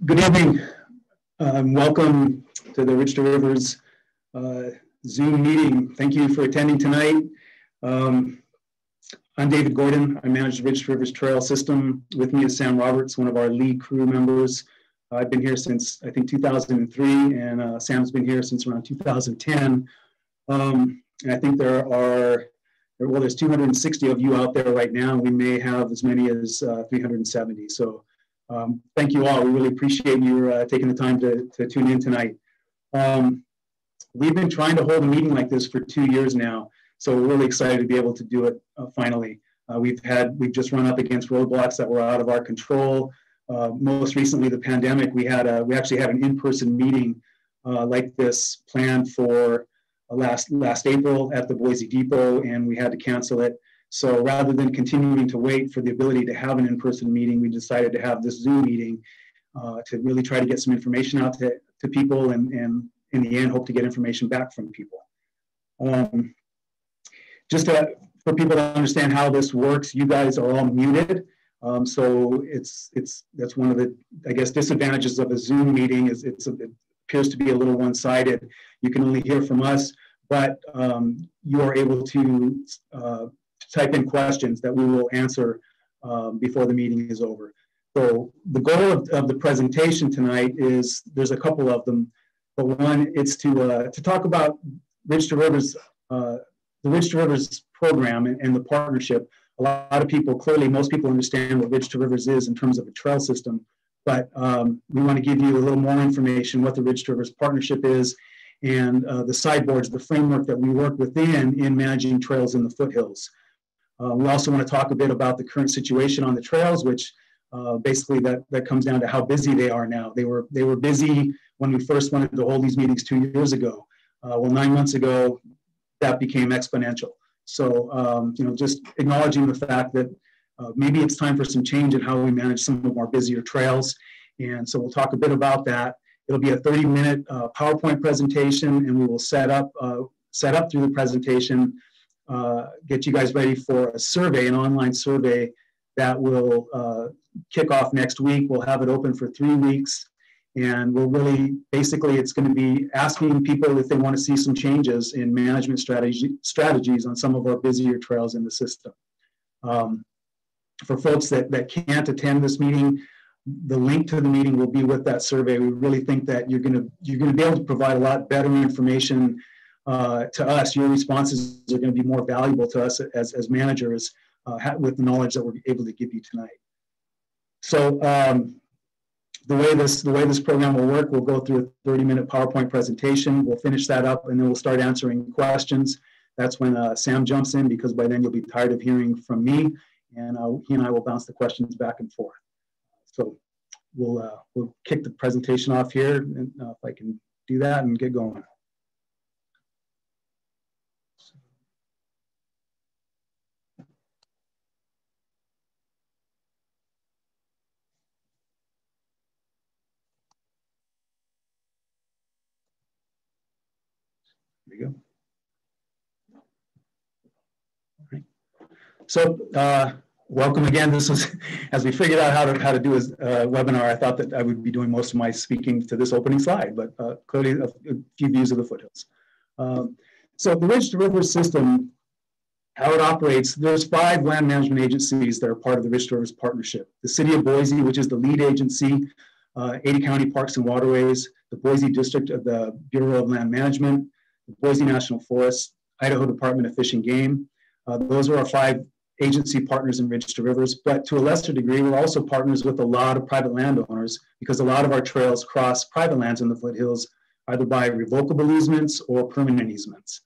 Good evening. Welcome to the Ridge to Rivers Zoom meeting. Thank you for attending tonight. I'm David Gordon. I manage the Ridge to Rivers Trail System. With me is Sam Roberts, one of our lead crew members. I've been here since, I think, 2003, and Sam's been here since around 2010. And I think there's 260 of you out there right now. We may have as many as 370. So thank you all. We really appreciate you taking the time to tune in tonight. We've been trying to hold a meeting like this for 2 years now. So we're really excited to be able to do it finally. We've just run up against roadblocks that were out of our control. Most recently, the pandemic, we actually had an in-person meeting like this planned for last April at the Boise Depot, and we had to cancel it. So rather than continuing to wait for the ability to have an in-person meeting, we decided to have this Zoom meeting to really try to get some information out to people, and in the end, hope to get information back from people. For people to understand how this works, you guys are all muted. So that's one of the, I guess, disadvantages of a Zoom meeting is it appears to be a little one-sided. You can only hear from us, but you are able to type in questions that we will answer before the meeting is over. So the goal of the presentation tonight is, there's a couple of them, but one is to talk about Ridge to Rivers, the Ridge to Rivers program and the partnership. A lot of people, clearly most people understand what Ridge to Rivers is in terms of a trail system, but we want to give you a little more information what the Ridge to Rivers partnership is, and the sideboards, the framework that we work within in managing trails in the foothills. We also want to talk a bit about the current situation on the trails, which basically that comes down to how busy they are now. They were busy when we first wanted to hold these meetings 2 years ago. Well, 9 months ago, that became exponential. So, just acknowledging the fact that maybe it's time for some change in how we manage some of our busier trails. And so we'll talk a bit about that. It'll be a 30-minute PowerPoint presentation, and we will set up through the presentation, get you guys ready for a survey, an online survey that will kick off next week. We'll have it open for 3 weeks. And we'll really, basically, it's going to be asking people if they want to see some changes in management strategies on some of our busier trails in the system. For folks that can't attend this meeting, the link to the meeting will be with that survey. We really think that you're going to be able to provide a lot better information to us. Your responses are going to be more valuable to us as managers with the knowledge that we're able to give you tonight. So. The way this program will work, we'll go through a 30-minute PowerPoint presentation. We'll finish that up, and then we'll start answering questions. That's when Sam jumps in, because by then you'll be tired of hearing from me, and he and I will bounce the questions back and forth. So we'll kick the presentation off here, and if I can do that and get going. There we go. All right. So welcome again. This was, as we figured out how to do a webinar, I thought that I would be doing most of my speaking to this opening slide, but clearly a few views of the foothills. So the Ridge to Rivers system, how it operates, there's 5 land management agencies that are part of the Ridge to Rivers partnership. The City of Boise, which is the lead agency, 80 County Parks and Waterways, the Boise District of the Bureau of Land Management, the Boise National Forest, Idaho Department of Fish and Game. Those are our 5 agency partners in Ridge to Rivers, but to a lesser degree, we're also partners with a lot of private landowners, because a lot of our trails cross private lands in the foothills, either by revocable easements or permanent easements.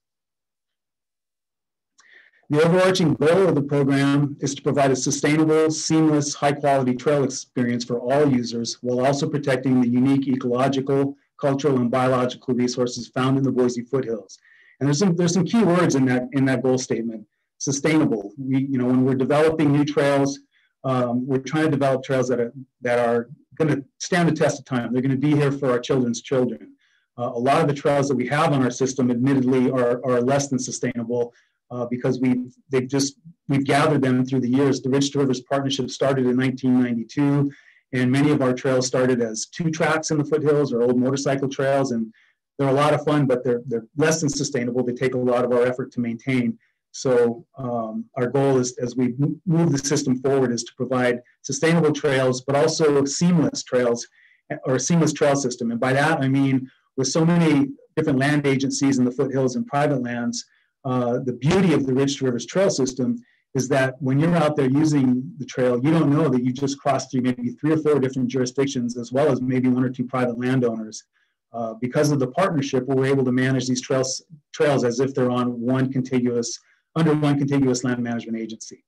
The overarching goal of the program is to provide a sustainable, seamless, high-quality trail experience for all users, while also protecting the unique ecological, cultural, and biological resources found in the Boise foothills. And there's some key words in that goal statement. Sustainable. When we're developing new trails, we're trying to develop trails that are going to stand the test of time. They're going to be here for our children's children. A lot of the trails that we have on our system, admittedly, are less than sustainable. because we've gathered them through the years. The Ridge to Rivers Partnership started in 1992, and many of our trails started as 2 tracks in the foothills or old motorcycle trails, and they're a lot of fun, but they're less than sustainable. They take a lot of our effort to maintain. So our goal is, as we move the system forward, is to provide sustainable trails, but also seamless trails, or a seamless trail system. And by that, I mean, with so many different land agencies in the foothills and private lands, the beauty of the Ridge to Rivers trail system is that when you're out there using the trail, you don't know that you just crossed through maybe 3 or 4 different jurisdictions, as well as maybe 1 or 2 private landowners. Because of the partnership, we're able to manage these trails as if they're on under one contiguous land management agency.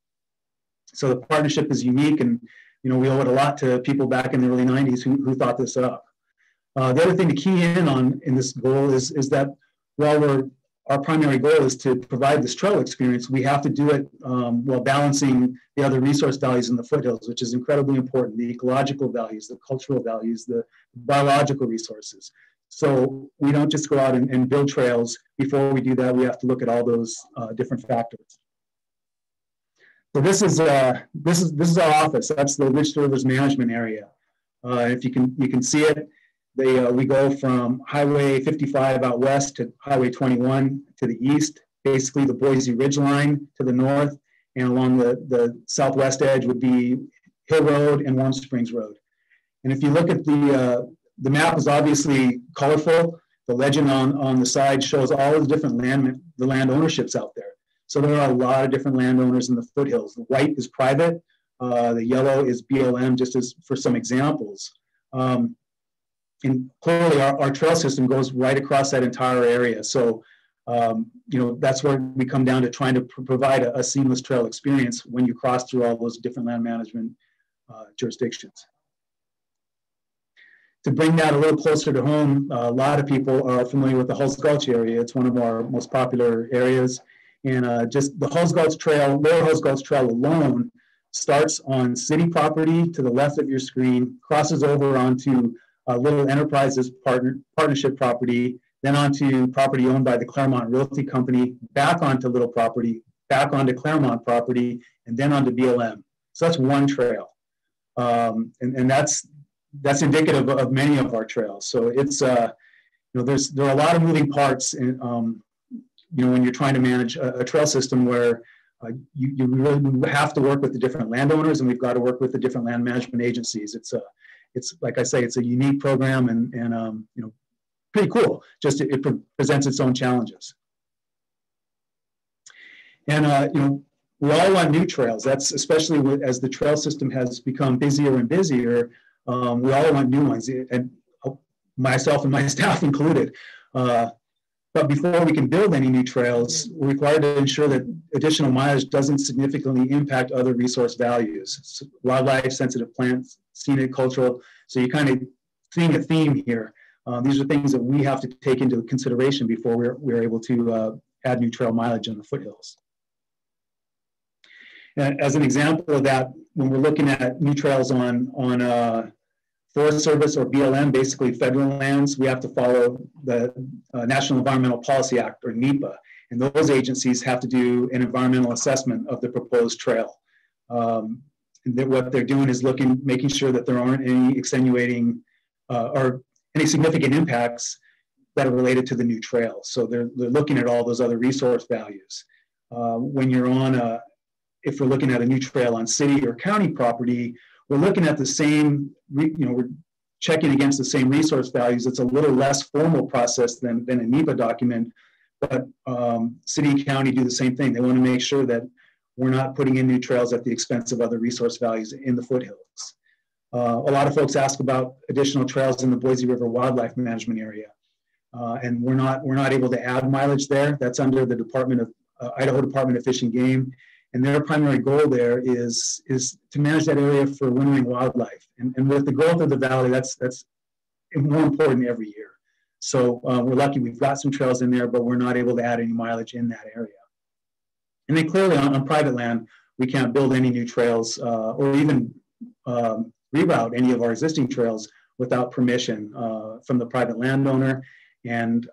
So the partnership is unique, and we owe it a lot to people back in the early 90s who thought this up. The other thing to key in this goal is that while our primary goal is to provide this trail experience, we have to do it while balancing the other resource values in the foothills, which is incredibly important: the ecological values, the cultural values, the biological resources. So we don't just go out and build trails. Before we do that, we have to look at all those different factors. So this is our office. That's the Ridge to Rivers management area. If you can see it, we go from Highway 55 out west to Highway 21 to the east, basically the Boise Ridge line to the north, and along the southwest edge would be Hill Road and Warm Springs Road. And if you look at the map is obviously colorful. The legend on the side shows all of the different land ownerships out there. So there are a lot of different landowners in the foothills. The white is private, the yellow is BLM, just as for some examples. And clearly our trail system goes right across that entire area. So, that's where we come down to trying to provide a seamless trail experience when you cross through all those different land management jurisdictions. To bring that a little closer to home, a lot of people are familiar with the Hulls Gulch area. It's one of our most popular areas. And just the Hulls Gulch Trail, Lower Hulls Gulch Trail alone starts on city property to the left of your screen, crosses over onto Little Enterprises partnership property, then onto property owned by the Claremont Realty Company, back onto Little property, back onto Claremont property, and then onto BLM. So that's one trail. And that's indicative of many of our trails. So it's, there are a lot of moving parts in, when you're trying to manage a trail system where you really have to work with the different landowners, and we've got to work with the different land management agencies. It's like I say, it's a unique program and pretty cool. Just it presents its own challenges. And we all want new trails. That's especially as the trail system has become busier and busier. We all want new ones, and myself and my staff included. But before we can build any new trails, we're required to ensure that additional mileage doesn't significantly impact other resource values, wildlife, sensitive plants, scenic, cultural. So you're kind of seeing a theme here. These are things that we have to take into consideration before we're able to add new trail mileage in the foothills. And as an example of that, when we're looking at new trails on Forest Service or BLM, basically federal lands, we have to follow the National Environmental Policy Act, or NEPA, and those agencies have to do an environmental assessment of the proposed trail. And what they're doing is making sure that there aren't any extenuating or any significant impacts that are related to the new trail. So they're looking at all those other resource values. When you're on if we're looking at a new trail on city or county property, we're looking at the same, we're checking against the same resource values. It's a little less formal process than a NEPA document, but city and county do the same thing. They want to make sure that we're not putting in new trails at the expense of other resource values in the foothills. A lot of folks ask about additional trails in the Boise River Wildlife Management Area, and we're not able to add mileage there. That's under the Idaho Department of Fish and Game. And their primary goal there is to manage that area for wintering wildlife. And with the growth of the valley, that's more important every year. So we're lucky we've got some trails in there, but we're not able to add any mileage in that area. And then clearly on private land, we can't build any new trails or even reroute any of our existing trails without permission from the private landowner. And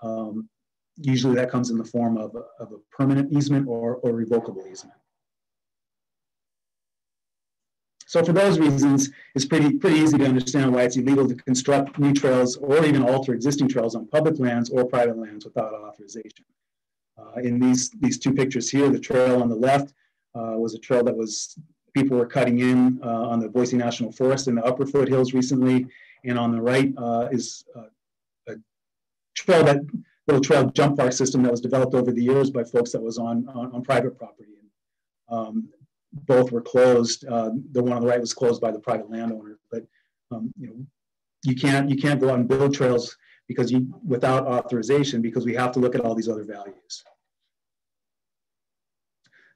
usually that comes in the form of a permanent easement or revocable easement. So for those reasons, it's pretty easy to understand why it's illegal to construct new trails or even alter existing trails on public lands or private lands without authorization. In these two pictures here, the trail on the left was a trail that people were cutting in on the Boise National Forest in the upper foothills recently, and on the right is a little trail jump park system that was developed over the years by folks that was on private property. Both were closed. The one on the right was closed by the private landowner. But you can't go out and build trails without authorization, because we have to look at all these other values.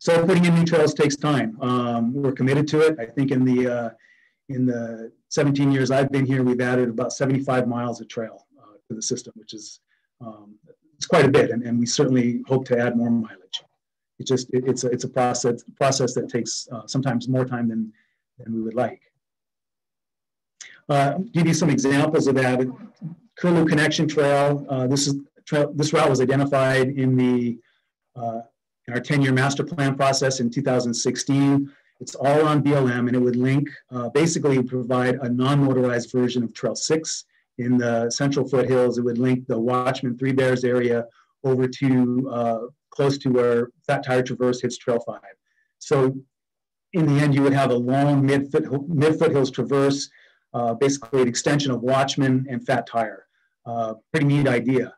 So putting in new trails takes time. We're committed to it. I think in the 17 years I've been here, we've added about 75 miles of trail to the system, which is it's quite a bit, and we certainly hope to add more mileage. It's a process that takes sometimes more time than we would like. Give you some examples of that. Curlew Connection Trail. This route was identified in our 10-year master plan process in 2016. It's all on BLM, and it would link, basically provide a non-motorized version of Trail 6 in the central foothills. It would link the Watchman Three Bears area over to close to where Fat Tire Traverse hits Trail 5. So in the end, you would have a long mid-foothills traverse, basically an extension of Watchman and Fat Tire. Pretty neat idea.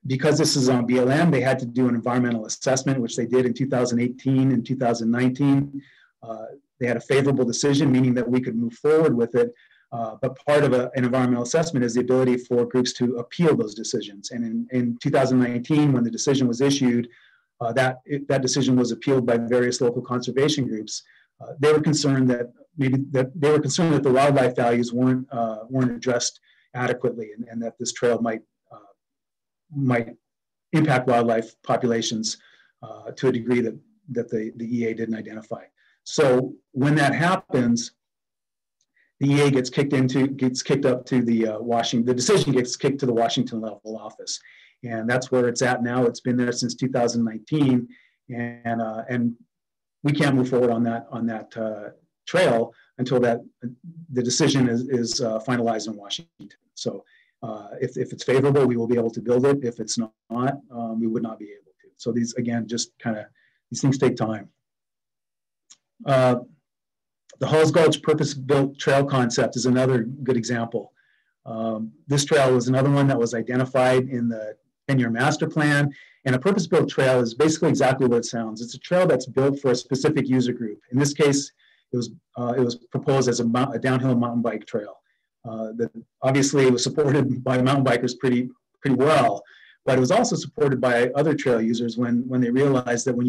Because this is on BLM, they had to do an environmental assessment, which they did in 2018 and 2019. They had a favorable decision, meaning that we could move forward with it. But part of an environmental assessment is the ability for groups to appeal those decisions. And in 2019, when the decision was issued, that decision was appealed by various local conservation groups. They were concerned that the wildlife values weren't addressed adequately, and that this trail might impact wildlife populations to a degree that the EA didn't identify. So when that happens, the EA gets kicked up to the decision gets kicked to the Washington level office. And that's where it's at now. It's been there since 2019. And we can't move forward on that trail until the decision is finalized in Washington. So if it's favorable, we will be able to build it. If it's not, we would not be able to. So these, again, these things take time. The Halls Gulch purpose-built trail concept is another good example. This trail was another one that was identified in the 10-year master plan, and a purpose-built trail is basically exactly what it sounds. It's a trail that's built for a specific user group. In this case, it was proposed as a downhill mountain bike trail. Obviously, it was supported by mountain bikers pretty well, but it was also supported by other trail users when they realized that when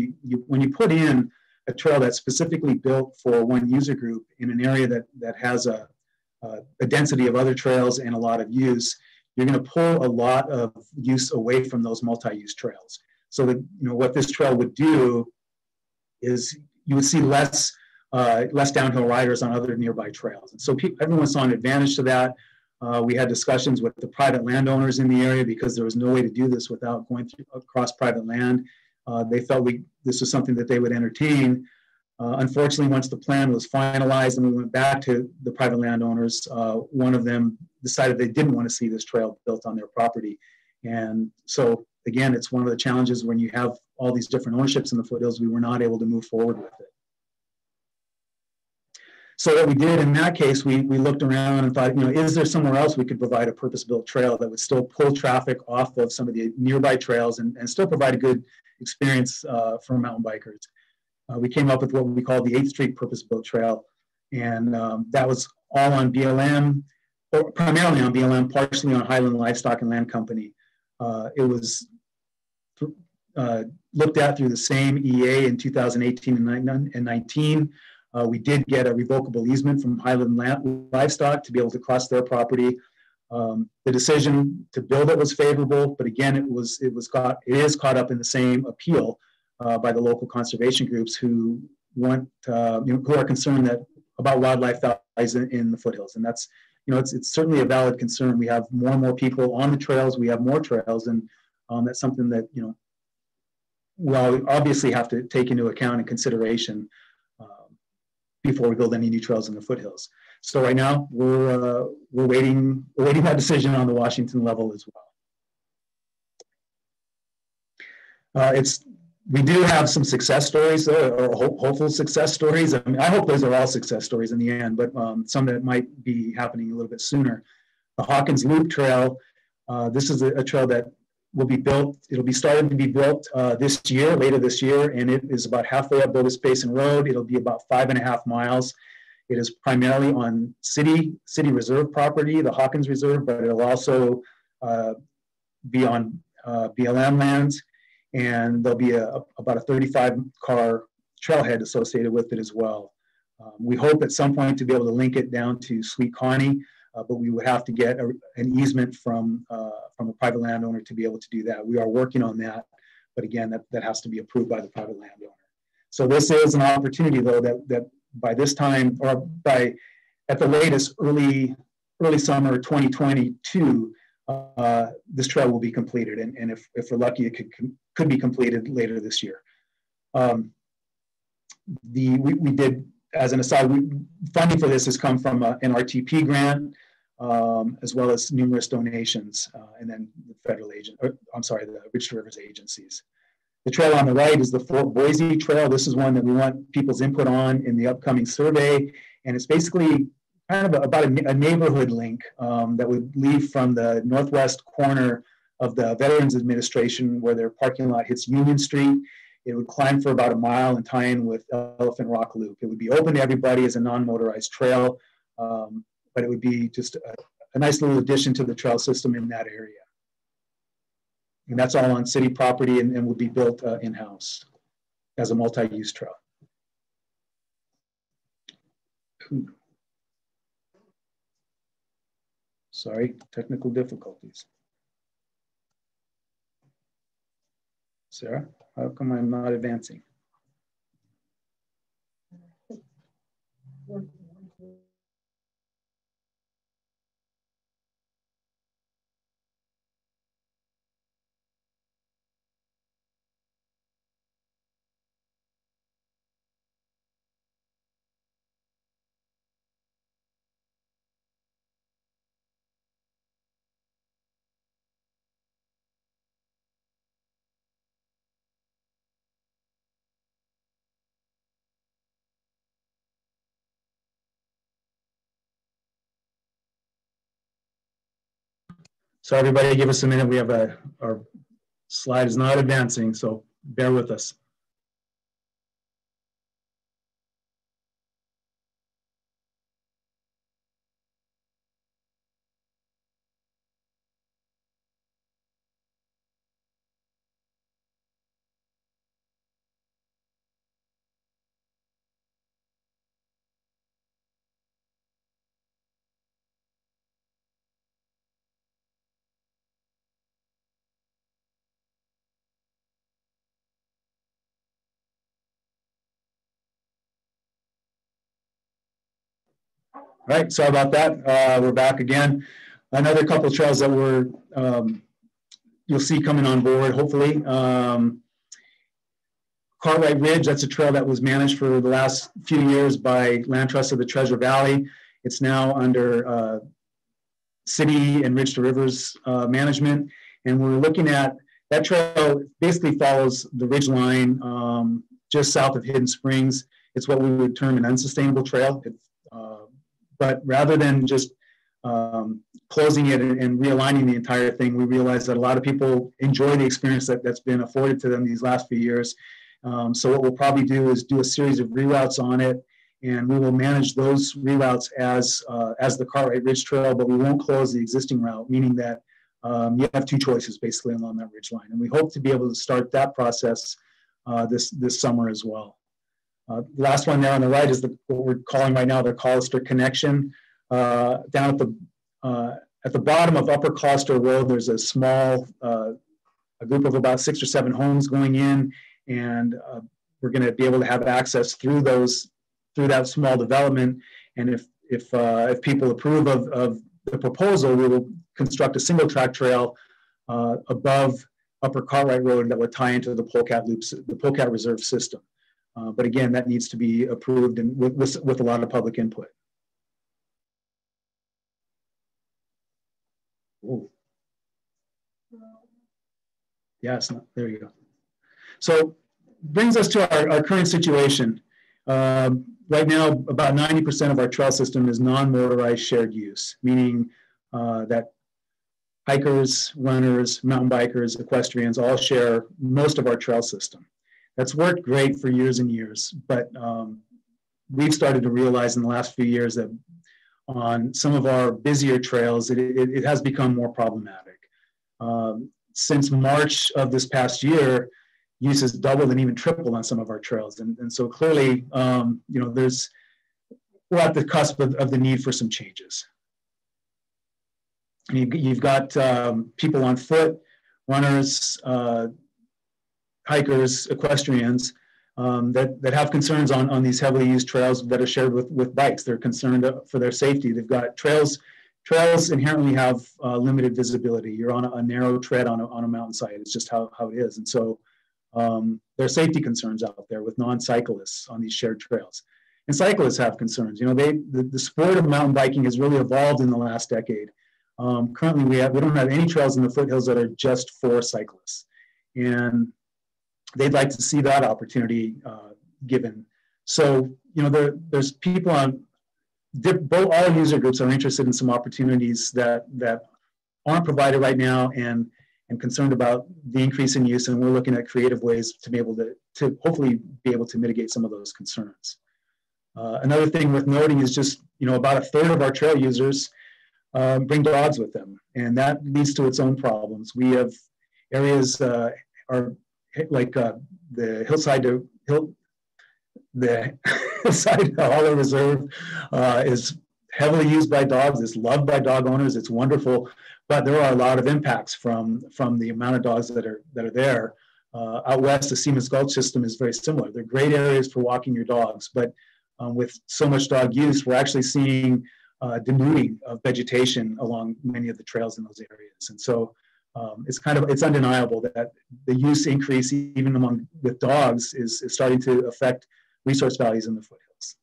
you put in a trail that's specifically built for one user group in an area that has a density of other trails and a lot of use, you're going to pull a lot of use away from those multi-use trails. So that, what this trail would do is you would see less downhill riders on other nearby trails. And so everyone saw an advantage to that. We had discussions with the private landowners in the area because there was no way to do this without going across private land. They felt this was something that they would entertain. Unfortunately, once the plan was finalized and we went back to the private landowners, one of them decided they didn't want to see this trail built on their property. And so, again, it's one of the challenges when you have all these different ownerships in the foothills, we were not able to move forward with it. So what we did in that case, we looked around and thought, is there somewhere else we could provide a purpose-built trail that would still pull traffic off of some of the nearby trails and still provide a good experience for mountain bikers. We came up with what we call the 8th Street Purpose-Built Trail, and that was all on BLM, or primarily on BLM, partially on Highland Livestock and Land Company. It was looked at through the same EA in 2018 and 19. We did get a revocable easement from Highland Livestock to be able to cross their property. The decision to build it was favorable, but again, it is caught up in the same appeal by the local conservation groups who who are concerned about wildlife values in the foothills, and that's it's certainly a valid concern. We have more and more people on the trails. We have more trails, and That's something that, we'll obviously have to take into account and consideration before we build any new trails in the foothills. So right now we're waiting that decision on the Washington level as well. We do have some success stories, or hopeful success stories. I mean, I hope those are all success stories in the end, but some that might be happening a little bit sooner. The Hawkins Loop Trail, this is a trail that will be built. It'll be started to be built later this year, and it is about halfway up Bogus Basin Road. It'll be about 5.5 miles. It is primarily on city reserve property, the Hawkins Reserve, but it'll also be on BLM lands, and there'll be about a 35-car trailhead associated with it as well. We hope at some point to be able to link it down to Sweet Connie, but we would have to get an easement from a private landowner to be able to do that. We are working on that, but again, that has to be approved by the private landowner. So this is an opportunity, though, that by this time, or at the latest early summer 2022, this trail will be completed, and if we're lucky, it could be completed later this year. We did, as an aside, funding for this has come from an RTP grant, as well as numerous donations, and then the the Rich Rivers agencies. The trail on the right is the Fort Boise Trail. This is one that we want people's input on in the upcoming survey, and it's basically kind of about a neighborhood link that would leave from the northwest corner of the Veterans Administration, where their parking lot hits Union Street. It would climb for about a mile and tie in with Elephant Rock Loop. It would be open to everybody as a non-motorized trail, but it would be just a nice little addition to the trail system in that area. And that's all on city property and would be built in-house as a multi-use trail. Sorry, technical difficulties. Sarah, how come I'm not advancing? So everybody give us a minute. We have our slide is not advancing, so bear with us. All right, sorry about that. We're back again. Another couple of trails that you'll see coming on board, hopefully. Cartwright Ridge, that's a trail that was managed for the last few years by Land Trust of the Treasure Valley. It's now under city and Ridge to Rivers management. And we're looking at, that trail basically follows the ridge line just south of Hidden Springs. It's what we would term an unsustainable trail. But rather than just closing it and realigning the entire thing, we realized that a lot of people enjoy the experience that's been afforded to them these last few years. So what we'll probably do is do a series of reroutes on it, and we will manage those reroutes as the Cartwright Ridge Trail, but we won't close the existing route, meaning that you have two choices basically along that ridge line. And we hope to be able to start that process this summer as well. The last one there on the right is what we're calling right now the Collister Connection. Down at the bottom of Upper Collister Road, there's a small, a group of about 6 or 7 homes going in, and we're going to be able to have access through that small development. And if people approve of the proposal, we will construct a single track trail above upper Cartwright Road that would tie into the Polecat Loops, the Polecat Reserve system. But again, that needs to be approved and with a lot of public input. Ooh. Yes, there you go. So brings us to our current situation. Right now, about 90% of our trail system is non-motorized shared use, meaning that hikers, runners, mountain bikers, equestrians all share most of our trail system. That's worked great for years and years, but we've started to realize in the last few years that on some of our busier trails, it has become more problematic. Since March of this past year, use has doubled and even tripled on some of our trails. And so clearly, you know, we're at the cusp of the need for some changes. And you've got people on foot, runners, hikers, equestrians that have concerns on these heavily used trails that are shared with bikes. They're concerned for their safety. They've got trails inherently have limited visibility. You're on a narrow tread on a mountainside. It's just how it is. And so there are safety concerns out there with non-cyclists on these shared trails. And cyclists have concerns. You know, the sport of mountain biking has really evolved in the last decade. Currently, we don't have any trails in the foothills that are just for cyclists. And they'd like to see that opportunity given. So, you know, there's people on all user groups are interested in some opportunities that aren't provided right now and concerned about the increase in use. And we're looking at creative ways to be able to hopefully be able to mitigate some of those concerns. Another thing worth noting is just, you know, about a third of our trail users bring dogs with them, and that leads to its own problems. We have areas are like the hillside Hollow Reserve is heavily used by dogs. It's loved by dog owners. It's wonderful, but there are a lot of impacts from the amount of dogs that are there. Out west, the Siemens Gulch system is very similar. They're great areas for walking your dogs, but with so much dog use, we're actually seeing denuding of vegetation along many of the trails in those areas. And so it's undeniable that the use increase even with dogs is starting to affect resource values in the foothills.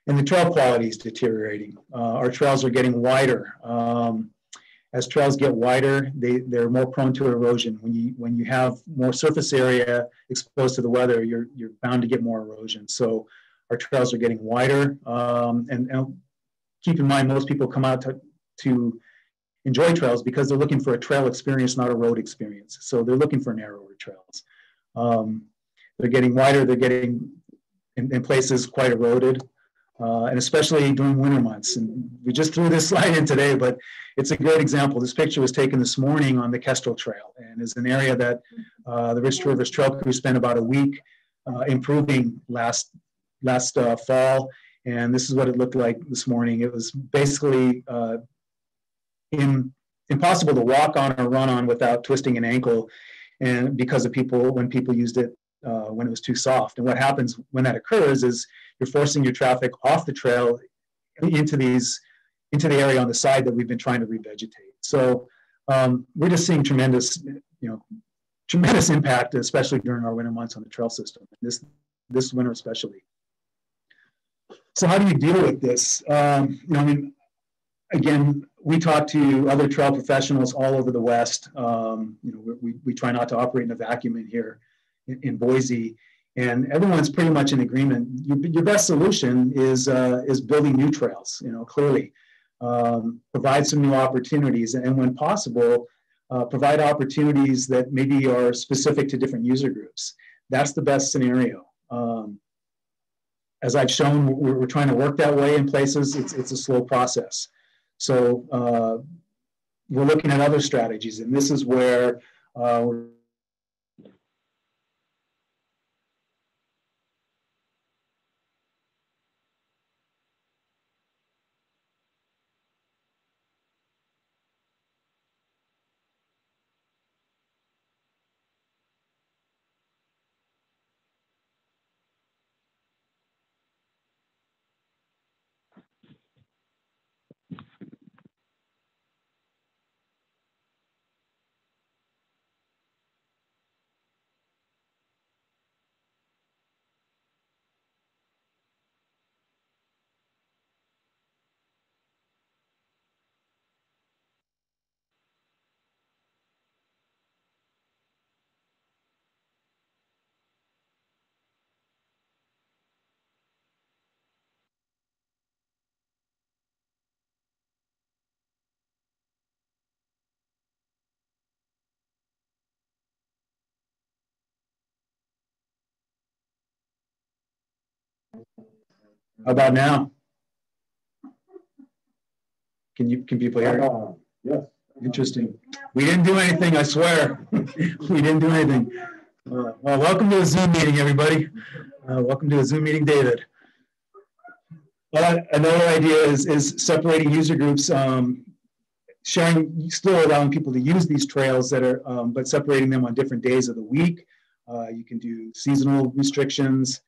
And the trail quality is deteriorating. Our trails are getting wider. As trails get wider, they're more prone to erosion. When you have more surface area exposed to the weather, you're bound to get more erosion. So our trails are getting wider. And keep in mind, most people come out to enjoy trails because they're looking for a trail experience, not a road experience. So they're looking for narrower trails. They're getting wider. They're getting in places quite eroded. And especially during winter months. And we just threw this slide in today, but it's a great example. This picture was taken this morning on the Kestrel Trail, and is an area that the Rich Rivers Trail Crew spent about a week improving last fall. And this is what it looked like this morning. It was basically impossible to walk on or run on without twisting an ankle, and because of when people used it when it was too soft. And what happens when that occurs is you're forcing your traffic off the trail into the area on the side that we've been trying to revegetate. So we're just seeing tremendous impact, especially during our winter months on the trail system, this winter especially. So how do you deal with this? Again, we talk to other trail professionals all over the West. We try not to operate in a vacuum in here in Boise. And everyone's pretty much in agreement. Your best solution is building new trails. Clearly, provide some new opportunities, and when possible, provide opportunities that maybe are specific to different user groups. That's the best scenario. As I've shown, we're trying to work that way in places. It's a slow process. So we're looking at other strategies, and this is where we're How about now? Can people hear? Yes. Interesting. We didn't do anything, I swear. We didn't do anything. Well, welcome to a Zoom meeting, everybody. Welcome to a Zoom meeting, David. Another idea is separating user groups, sharing, still allowing people to use these trails that are, but separating them on different days of the week. You can do seasonal restrictions.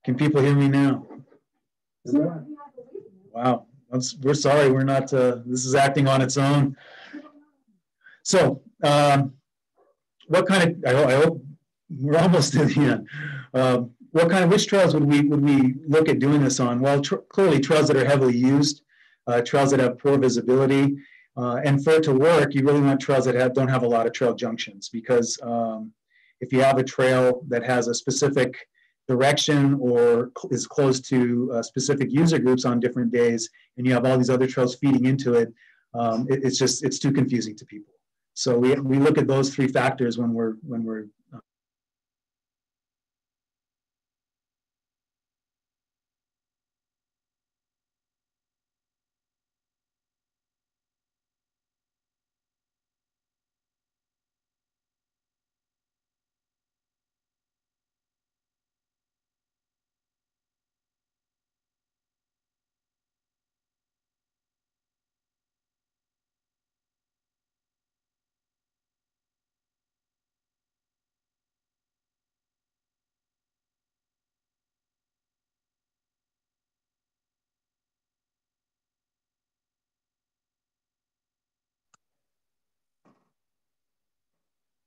Can people hear me now? Wow, we're sorry, we're not, this is acting on its own. So, what kind of, I hope we're almost to the end. Which trails would we look at doing this on? Well, clearly trails that are heavily used, trails that have poor visibility, and for it to work, you really want trails that don't have a lot of trail junctions, because if you have a trail that has a specific direction or is close to specific user groups on different days, and you have all these other trails feeding into it, it's too confusing to people. So we look at those three factors when we're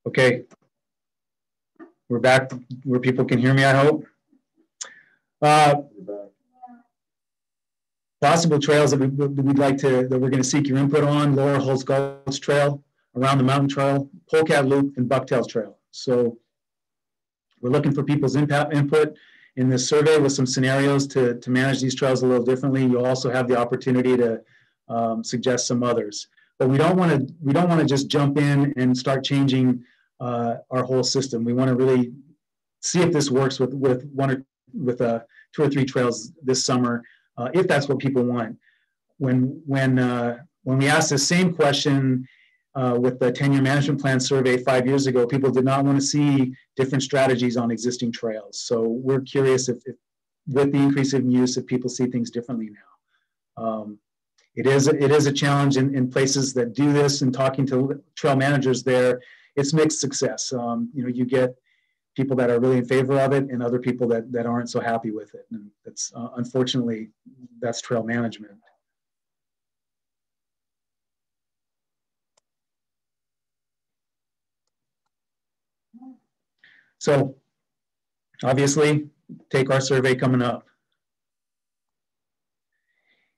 okay. We're back where people can hear me, I hope. Possible trails that we'd like to, that we're going to seek your input on: Laurel Hulse Gulch Trail, Around the Mountain Trail, Polecat Loop, and Bucktails Trail. So we're looking for people's input in this survey with some scenarios to manage these trails a little differently. You'll also have the opportunity to suggest some others. But we don't want to just jump in and start changing our whole system. We want to really see if this works with two or three trails this summer, if that's what people want. When we asked the same question with the 10-year management plan survey 5 years ago, people did not want to see different strategies on existing trails. So we're curious if with the increase in use, if people see things differently now. It is a challenge in places that do this, and talking to trail managers there, it's mixed success. You get people that are really in favor of it and other people that aren't so happy with it. And that's unfortunately, that's trail management. So obviously, take our survey coming up.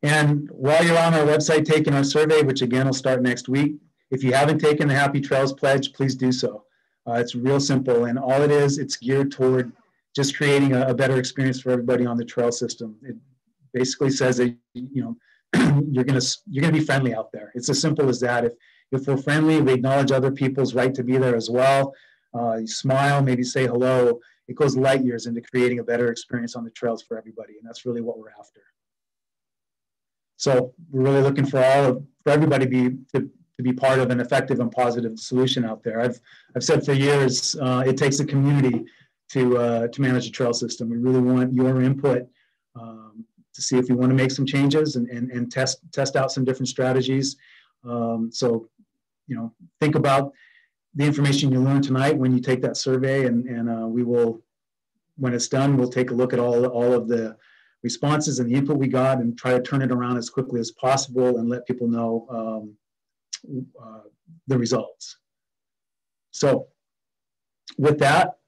And while you're on our website taking our survey, which again will start next week, if you haven't taken the Happy Trails Pledge, please do so. It's real simple, and all it is, it's geared toward just creating a better experience for everybody on the trail system. It basically says that you're gonna be friendly out there. It's as simple as that. If we're friendly, we acknowledge other people's right to be there as well. You smile, maybe say hello. It goes light years into creating a better experience on the trails for everybody, and that's really what we're after. So we're really looking for everybody to be part of an effective and positive solution out there. I've said for years, it takes a community to manage a trail system. We really want your input to see if we want to make some changes and test out some different strategies. So, think about the information you learned tonight when you take that survey, and we will, when it's done, we'll take a look at all of the responses and the input we got and try to turn it around as quickly as possible and let people know the results. So with that,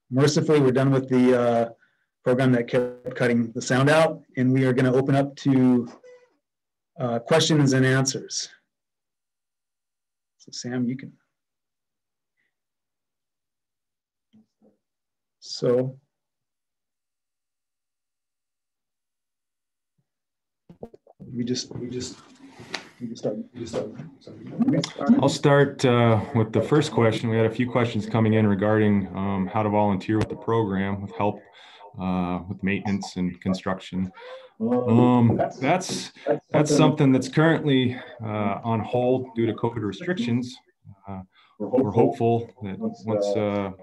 mercifully, we're done with the program that kept cutting the sound out, and we are going to open up to questions and answers. So Sam, you can. So we just start. I'll start with the first question. We had a few questions coming in regarding how to volunteer with the program with help with maintenance and construction. That's something that's currently on hold due to COVID restrictions. We're hopeful that once the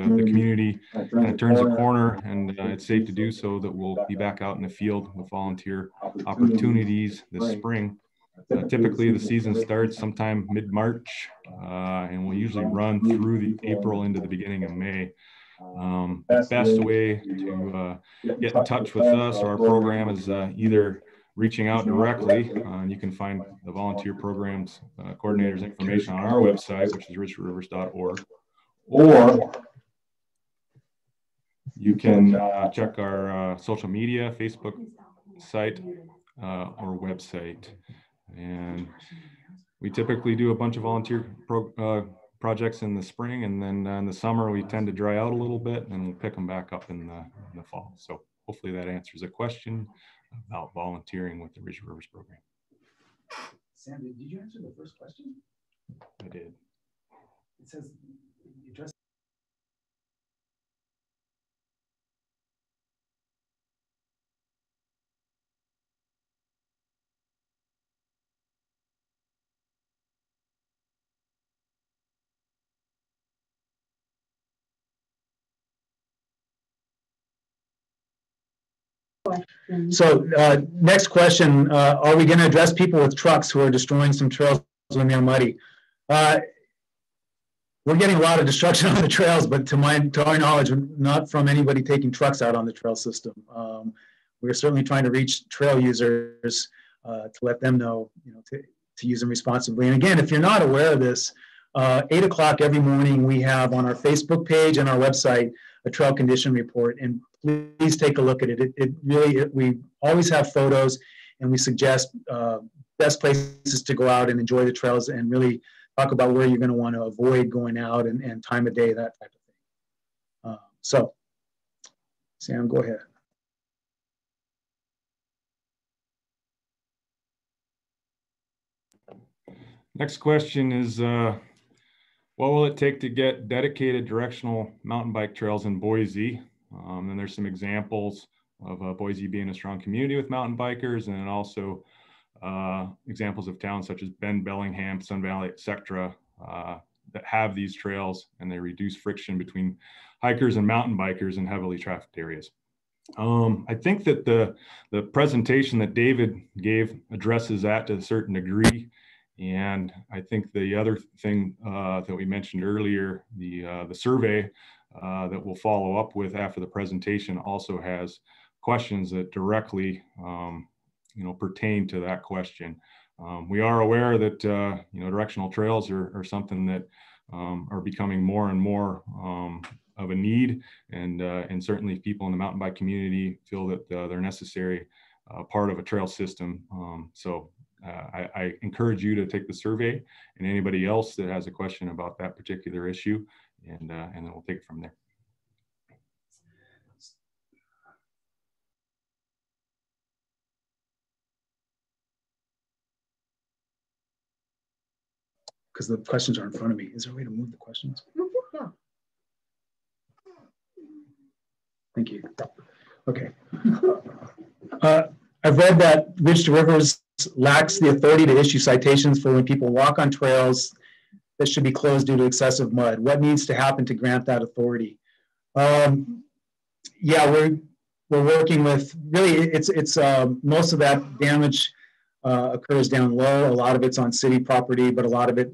community kind of turns a corner and it's safe to do so, that we'll be back out in the field with volunteer opportunities this spring. Typically, the season starts sometime mid-March, and we'll usually run through the April into the beginning of May. The best way to get in touch with us or our program is either reaching out directly, and you can find the volunteer programs coordinators information on our website, which is richrivers.org, or you can check our social media, Facebook site or website. And we typically do a bunch of volunteer projects in the spring, and then in the summer we tend to dry out a little bit, and we'll pick them back up in the fall. So hopefully that answers a question about volunteering with the Ridge Rivers program. Sam, did you answer the first question? I did. It says you addressed. So next question, are we going to address people with trucks who are destroying some trails when they're muddy? We're getting a lot of destruction on the trails, but to our knowledge, not from anybody taking trucks out on the trail system. We're certainly trying to reach trail users to let them know, to use them responsibly. And again, if you're not aware of this, 8 o'clock every morning, we have on our Facebook page and our website a trail condition report, and please take a look at it. We always have photos, and we suggest best places to go out and enjoy the trails, and really talk about where you're going to want to avoid going out and time of day, that type of thing. So, Sam, go ahead. Next question is, what will it take to get dedicated directional mountain bike trails in Boise? And there's some examples of Boise being a strong community with mountain bikers, and then also examples of towns such as Bend, Bellingham, Sun Valley, etc., that have these trails, and they reduce friction between hikers and mountain bikers in heavily trafficked areas. I think that the presentation that David gave addresses that to a certain degree. And I think the other thing that we mentioned earlier, the survey that we'll follow up with after the presentation also has questions that directly pertain to that question. We are aware that directional trails are something that are becoming more and more of a need, and certainly people in the mountain bike community feel that they're necessary part of a trail system. So I encourage you to take the survey, and anybody else that has a question about that particular issue, and then we'll take it from there. Because the questions are in front of me. Is there a way to move the questions? Yeah. Thank you. Okay. I've read that Ridge to Rivers lacks the authority to issue citations for when people walk on trails that should be closed due to excessive mud. What needs to happen to grant that authority? Yeah, we're working with, really, it's most of that damage occurs down low. A lot of it's on city property, but a lot of it,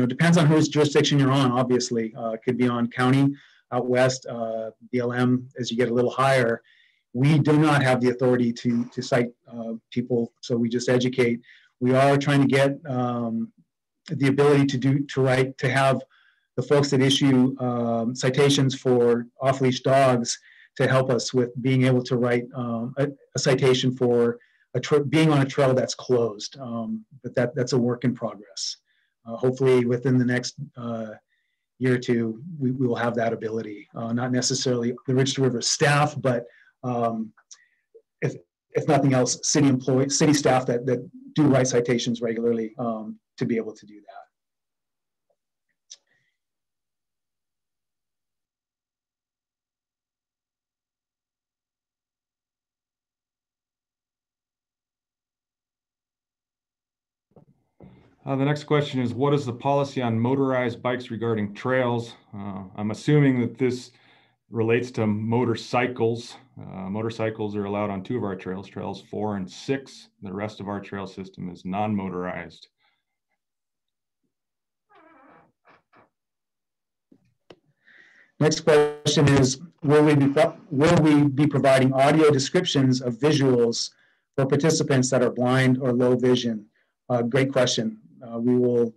depends on whose jurisdiction you're on, obviously. It could be on county out west, BLM, as you get a little higher. We do not have the authority to cite people, so we just educate. We are trying to get the ability to have the folks that issue citations for off-leash dogs to help us with being able to write a citation for being on a trail that's closed. But that's a work in progress. Hopefully within the next year or two, we will have that ability. Not necessarily the Ridge River staff, but if nothing else, city staff that do write citations regularly to be able to do that. The next question is, what is the policy on motorized bikes regarding trails? I'm assuming that this relates to motorcycles. Motorcycles are allowed on 2 of our trails, trails 4 and 6. The rest of our trail system is non-motorized. Next question is, will we be providing audio descriptions of visuals for participants that are blind or low vision? Great question. We will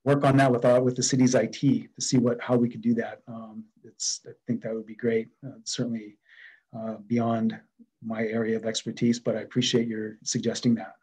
work on that with the city's IT to see how we could do that. I think that would be great. Certainly beyond my area of expertise, but I appreciate your suggesting that.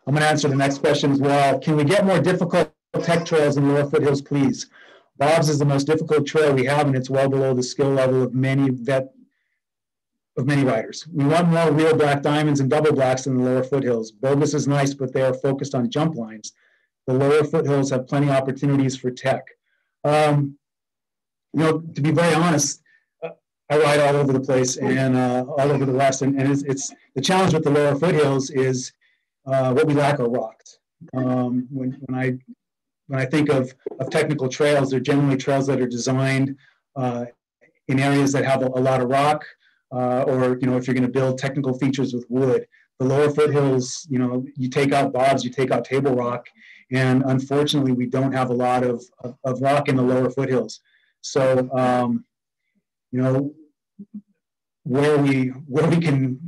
I'm going to answer the next question as well. Can we get more difficult tech trails in the lower foothills, please? Bob's is the most difficult trail we have, and it's well below the skill level of many riders. We want more real black diamonds and double blacks in the lower foothills. Bogus is nice, but they are focused on jump lines. The lower foothills have plenty of opportunities for tech. To be very honest, I ride all over the place and all over the West, and it's the challenge with the lower foothills is what we lack are rocks. When I think of technical trails, they're generally trails that are designed in areas that have a lot of rock, or if you're going to build technical features with wood. The lower foothills, you take out bobs, you take out table rock, and unfortunately, we don't have a lot of rock in the lower foothills. So, where we can,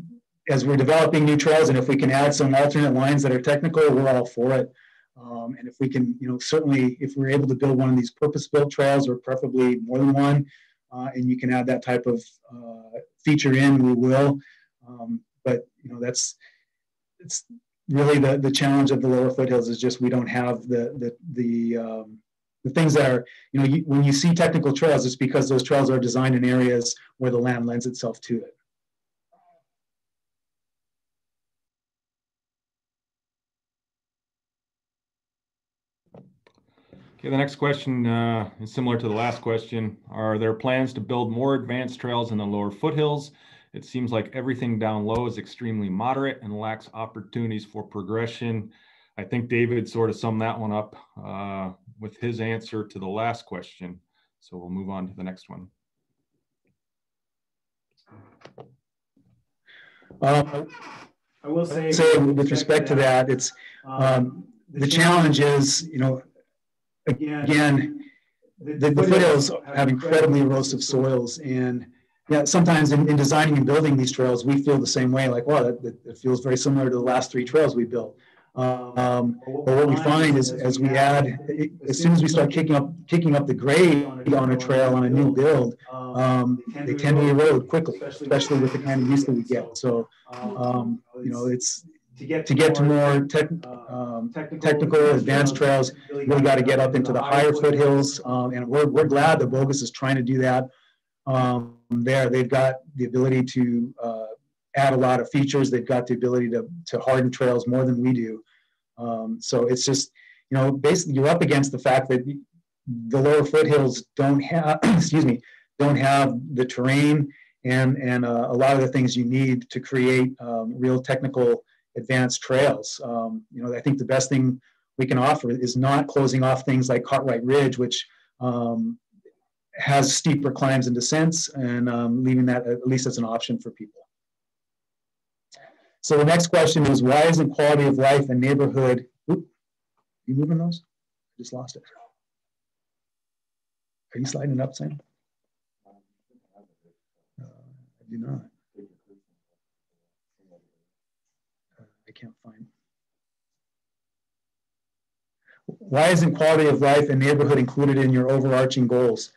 as we're developing new trails, and if we can add some alternate lines that are technical, we're all for it. And if we can, certainly if we're able to build one of these purpose-built trails, or preferably more than one, and you can add that type of feature in, we will. But it's really the challenge of the lower foothills is just we don't have the things that are, when you see technical trails, it's because those trails are designed in areas where the land lends itself to it. Okay, the next question is similar to the last question. Are there plans to build more advanced trails in the lower foothills? It seems like everything down low is extremely moderate and lacks opportunities for progression. I think David sort of summed that one up with his answer to the last question. So we'll move on to the next one. I will say with respect to that, it's the challenge is, again, the foothills have incredibly erosive soils, and sometimes in designing and building these trails, we feel the same way. Like, wow, it feels very similar to the last 3 trails we built. But what we find is, as soon as we start kicking up the grade on a trail on a new build, they tend to erode quickly, especially with the kind of use that we get. So, it's to get to more technical, advanced trails, you really got to get up into the higher foothills, and we're glad that Bogus is trying to do that. They've got the ability to add a lot of features. They've got the ability to harden trails more than we do. So it's just, basically you're up against the fact that the lower foothills don't have, excuse me, don't have the terrain and a lot of the things you need to create real technical advanced trails. I think the best thing we can offer is not closing off things like Cartwright Ridge, which has steeper climbs and descents, and leaving that at least as an option for people. So the next question is, why isn't quality of life and neighborhood, you moving those? I just lost it. Are you sliding it up, Sam? I do not. I can't find. Why isn't quality of life and neighborhood included in your overarching goals?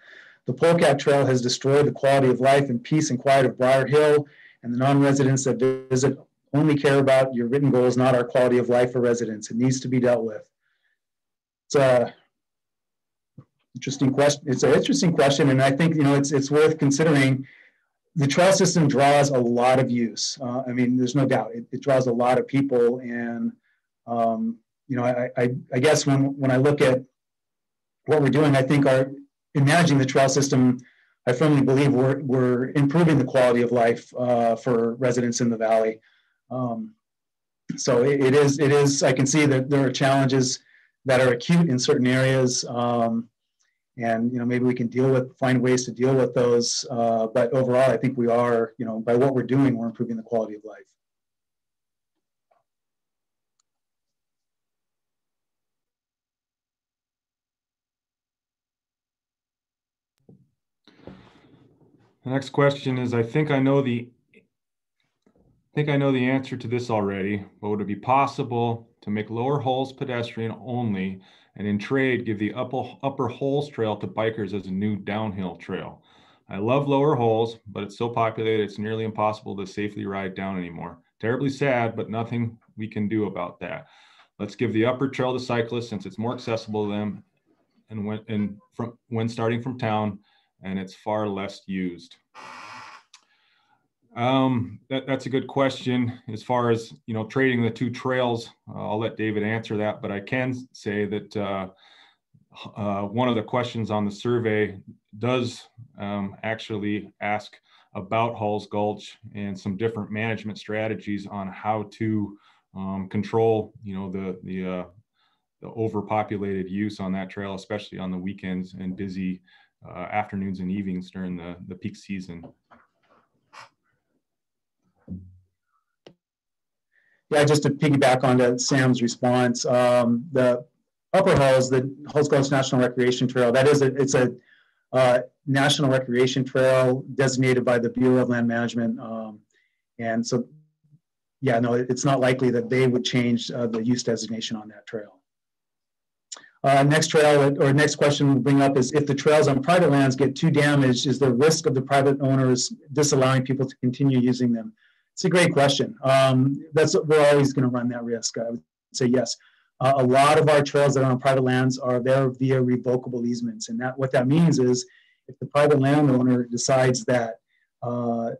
The Polecat Trail has destroyed the quality of life and peace and quiet of Briar Hill, and the non-residents that visit only care about your written goals, not our quality of life for residents. It needs to be dealt with. It's a interesting question. It's an interesting question, and I think it's worth considering. The trail system draws a lot of use. I mean, there's no doubt it draws a lot of people, and I guess when I look at what we're doing, I think in managing the trail system, I firmly believe we're improving the quality of life for residents in the valley. So it is. I can see that there are challenges that are acute in certain areas, and maybe we can find ways to deal with those. But overall, I think we are, by what we're doing, we're improving the quality of life. The next question is, I think I know the answer to this already, but would it be possible to make lower holes pedestrian only, and in trade give the upper holes trail to bikers as a new downhill trail? I love lower holes, but it's so populated it's nearly impossible to safely ride down anymore. Terribly sad, but nothing we can do about that. Let's give the upper trail to cyclists since it's more accessible to them and when starting from town, and it's far less used. That's a good question. As far as trading the two trails, I'll let David answer that, but I can say that one of the questions on the survey does actually ask about Halls Gulch and some different management strategies on how to control the overpopulated use on that trail, especially on the weekends and busy afternoons and evenings during the peak season. Yeah, just to piggyback onto Sam's response, the upper Halls, the Halls Gulch National Recreation Trail, it's a national recreation trail designated by the Bureau of Land Management, and so, yeah, no, it's not likely that they would change the use designation on that trail. Next question we'll bring up is, if the trails on private lands get too damaged, is there risk of the private owners disallowing people to continue using them? It's a great question. We're always going to run that risk. I would say yes. A lot of our trails that are on private lands are there via revocable easements, and what that means is, if the private landowner decides that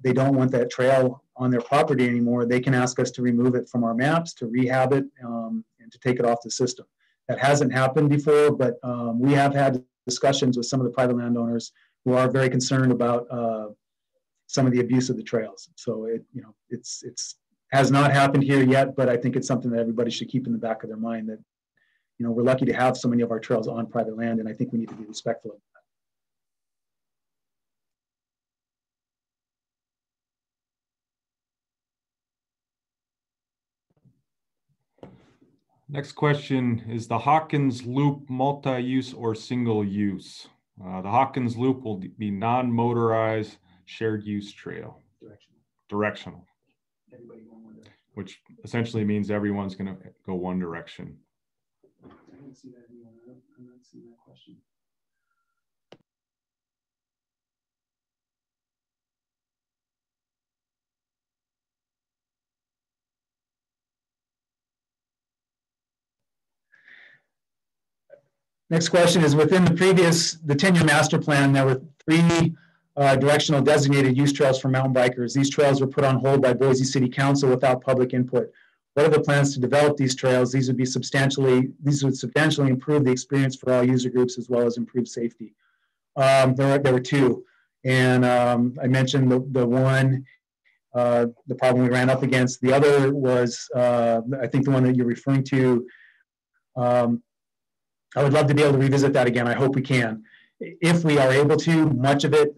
they don't want that trail on their property anymore, they can ask us to remove it from our maps, to rehab it, and to take it off the system. That hasn't happened before, but we have had discussions with some of the private landowners who are very concerned about some of the abuse of the trails. So it has not happened here yet, but I think it's something that everybody should keep in the back of their mind, that we're lucky to have so many of our trails on private land, and I think we need to be respectful of that. Next question, is the Hawkins Loop multi-use or single use? The Hawkins Loop will be non-motorized shared use trail. Directional. Everybody going one direction. Which essentially means everyone's going to go one direction. I didn't see that anymore. I'm not seeing that question. Next question is, within the 10-year master plan, there were 3 directional designated use trails for mountain bikers. These trails were put on hold by Boise City Council without public input. what are the plans to develop these trails? These would substantially improve the experience for all user groups as well as improve safety. There were two, and I mentioned the one, the problem we ran up against. The other was, I think, the one that you're referring to. I would love to be able to revisit that again. I hope we can. If we are able to, much of it,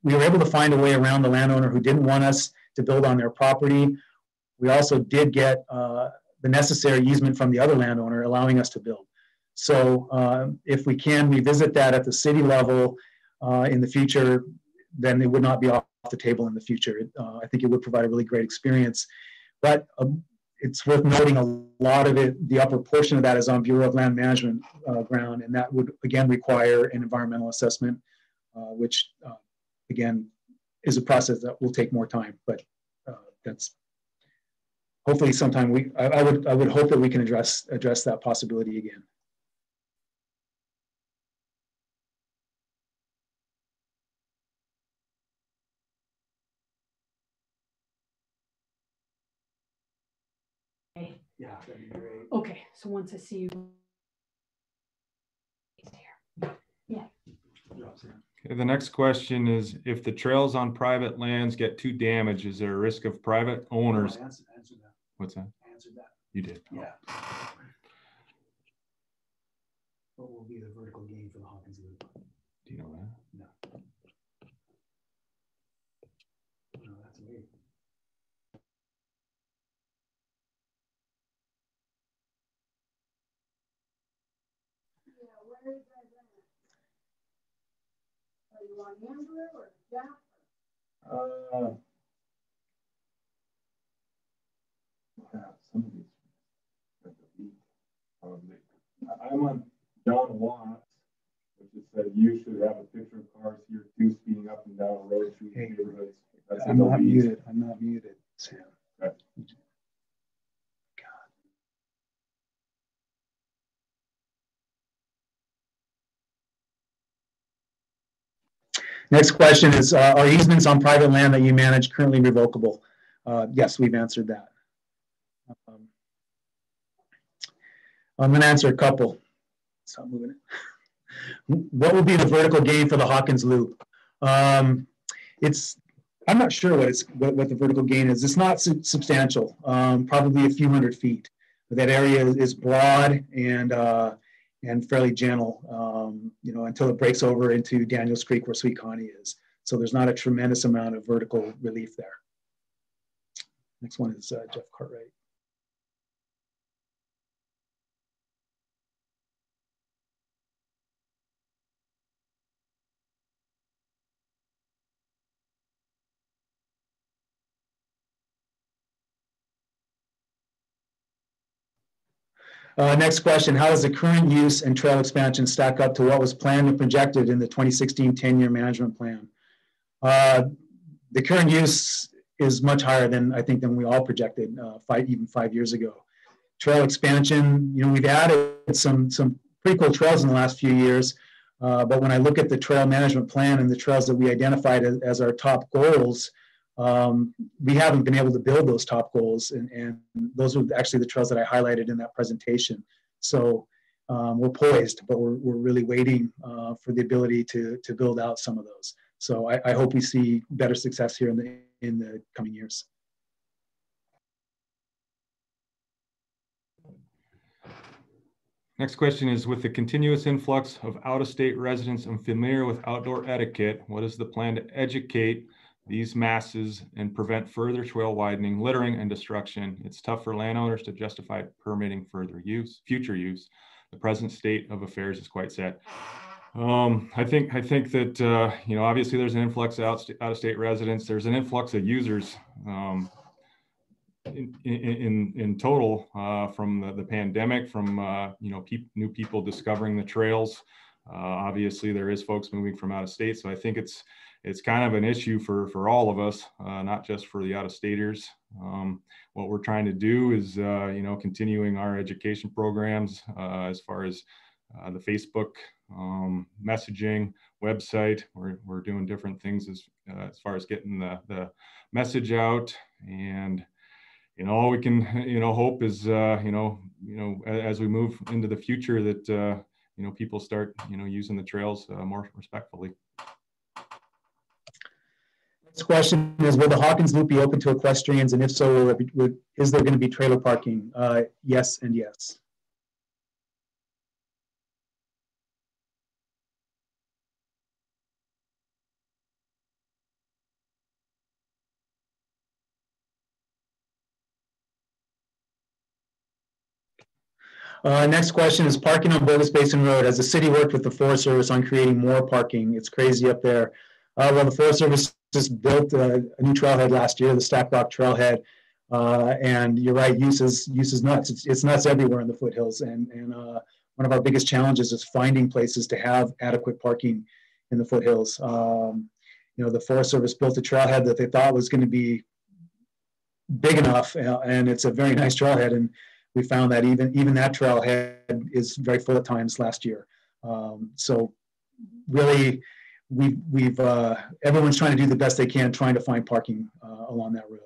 we were able to find a way around the landowner who didn't want us to build on their property. We also did get the necessary easement from the other landowner, allowing us to build. So if we can revisit that at the city level in the future, then it would not be off the table in the future. I think it would provide a really great experience. But it's worth noting a lot of it, the upper portion of that is on Bureau of Land Management ground, and that would, again, require an environmental assessment, which, again, is a process that will take more time. But that's hopefully sometime I would hope that we can address that possibility again. Yeah, that'd be great. Okay, so once I see you. Yeah. Okay, the next question is, if the trails on private lands get too damaged, is there a risk of private owners? Answer that. What's that? Answered that. You did. Yeah. What will be the vertical gain for the Hawkins Loop? Do you know that? No. No, that's weird. Where is that at? Are you on Andrew or Jack? Some of these probably. I'm on John Watts, which is said you should have a picture of cars here too speeding up and down the road through the neighborhoods. That's I'm not muted. I'm not muted, Sam. Okay. Next question is, are easements on private land that you manage currently revocable? Yes, we've answered that. I'm going to answer a couple. Stop moving it. What would be the vertical gain for the Hawkins Loop? I'm not sure what the vertical gain is. It's not substantial, probably a few hundred feet. But that area is broad and fairly gentle, until it breaks over into Daniels Creek where Sweet Connie is. So there's not a tremendous amount of vertical relief there. Next one is Jeff Cartwright. Next question, how does the current use and trail expansion stack up to what was planned and projected in the 2016 10-year management plan? The current use is much higher than we all projected even 5 years ago. Trail expansion, we've added some pretty cool trails in the last few years, but when I look at the trail management plan and the trails that we identified as our top goals, we haven't been able to build those top goals, and those were actually the trails that I highlighted in that presentation. So we're poised, but we're really waiting for the ability to build out some of those. So I hope we see better success here in the coming years. Next question is, with the continuous influx of out-of-state residents unfamiliar with outdoor etiquette, what is the plan to educate these masses and prevent further trail widening, littering, and destruction? It's tough for landowners to justify permitting future use. The present state of affairs is quite sad. I think that obviously there's an influx of out-of-state residents. There's an influx of users in total from the pandemic, from new people discovering the trails. Obviously, there is folks moving from out of state, so I think it's kind of an issue for all of us, not just for the out-of-staters. What we're trying to do is, continuing our education programs as far as the Facebook messaging website. We're doing different things as far as getting the message out, and all we can, hope is, as we move into the future that, people start, using the trails more respectfully. Next question is, will the Hawkins Loop be open to equestrians? And if so, is there going to be trailer parking? Yes and yes. Next question is parking on Bogus Basin Road. Has the city worked with the Forest Service on creating more parking? It's crazy up there. Well, the Forest Service just built a new trailhead last year, the Stack Rock Trailhead. And you're right, use is nuts. It's nuts everywhere in the foothills. And one of our biggest challenges is finding places to have adequate parking in the foothills. The Forest Service built a trailhead that they thought was going to be big enough, and it's a very nice trailhead. And we found that even that trailhead is very full at times last year. So really, we've everyone's trying to do the best they can, trying to find parking along that road.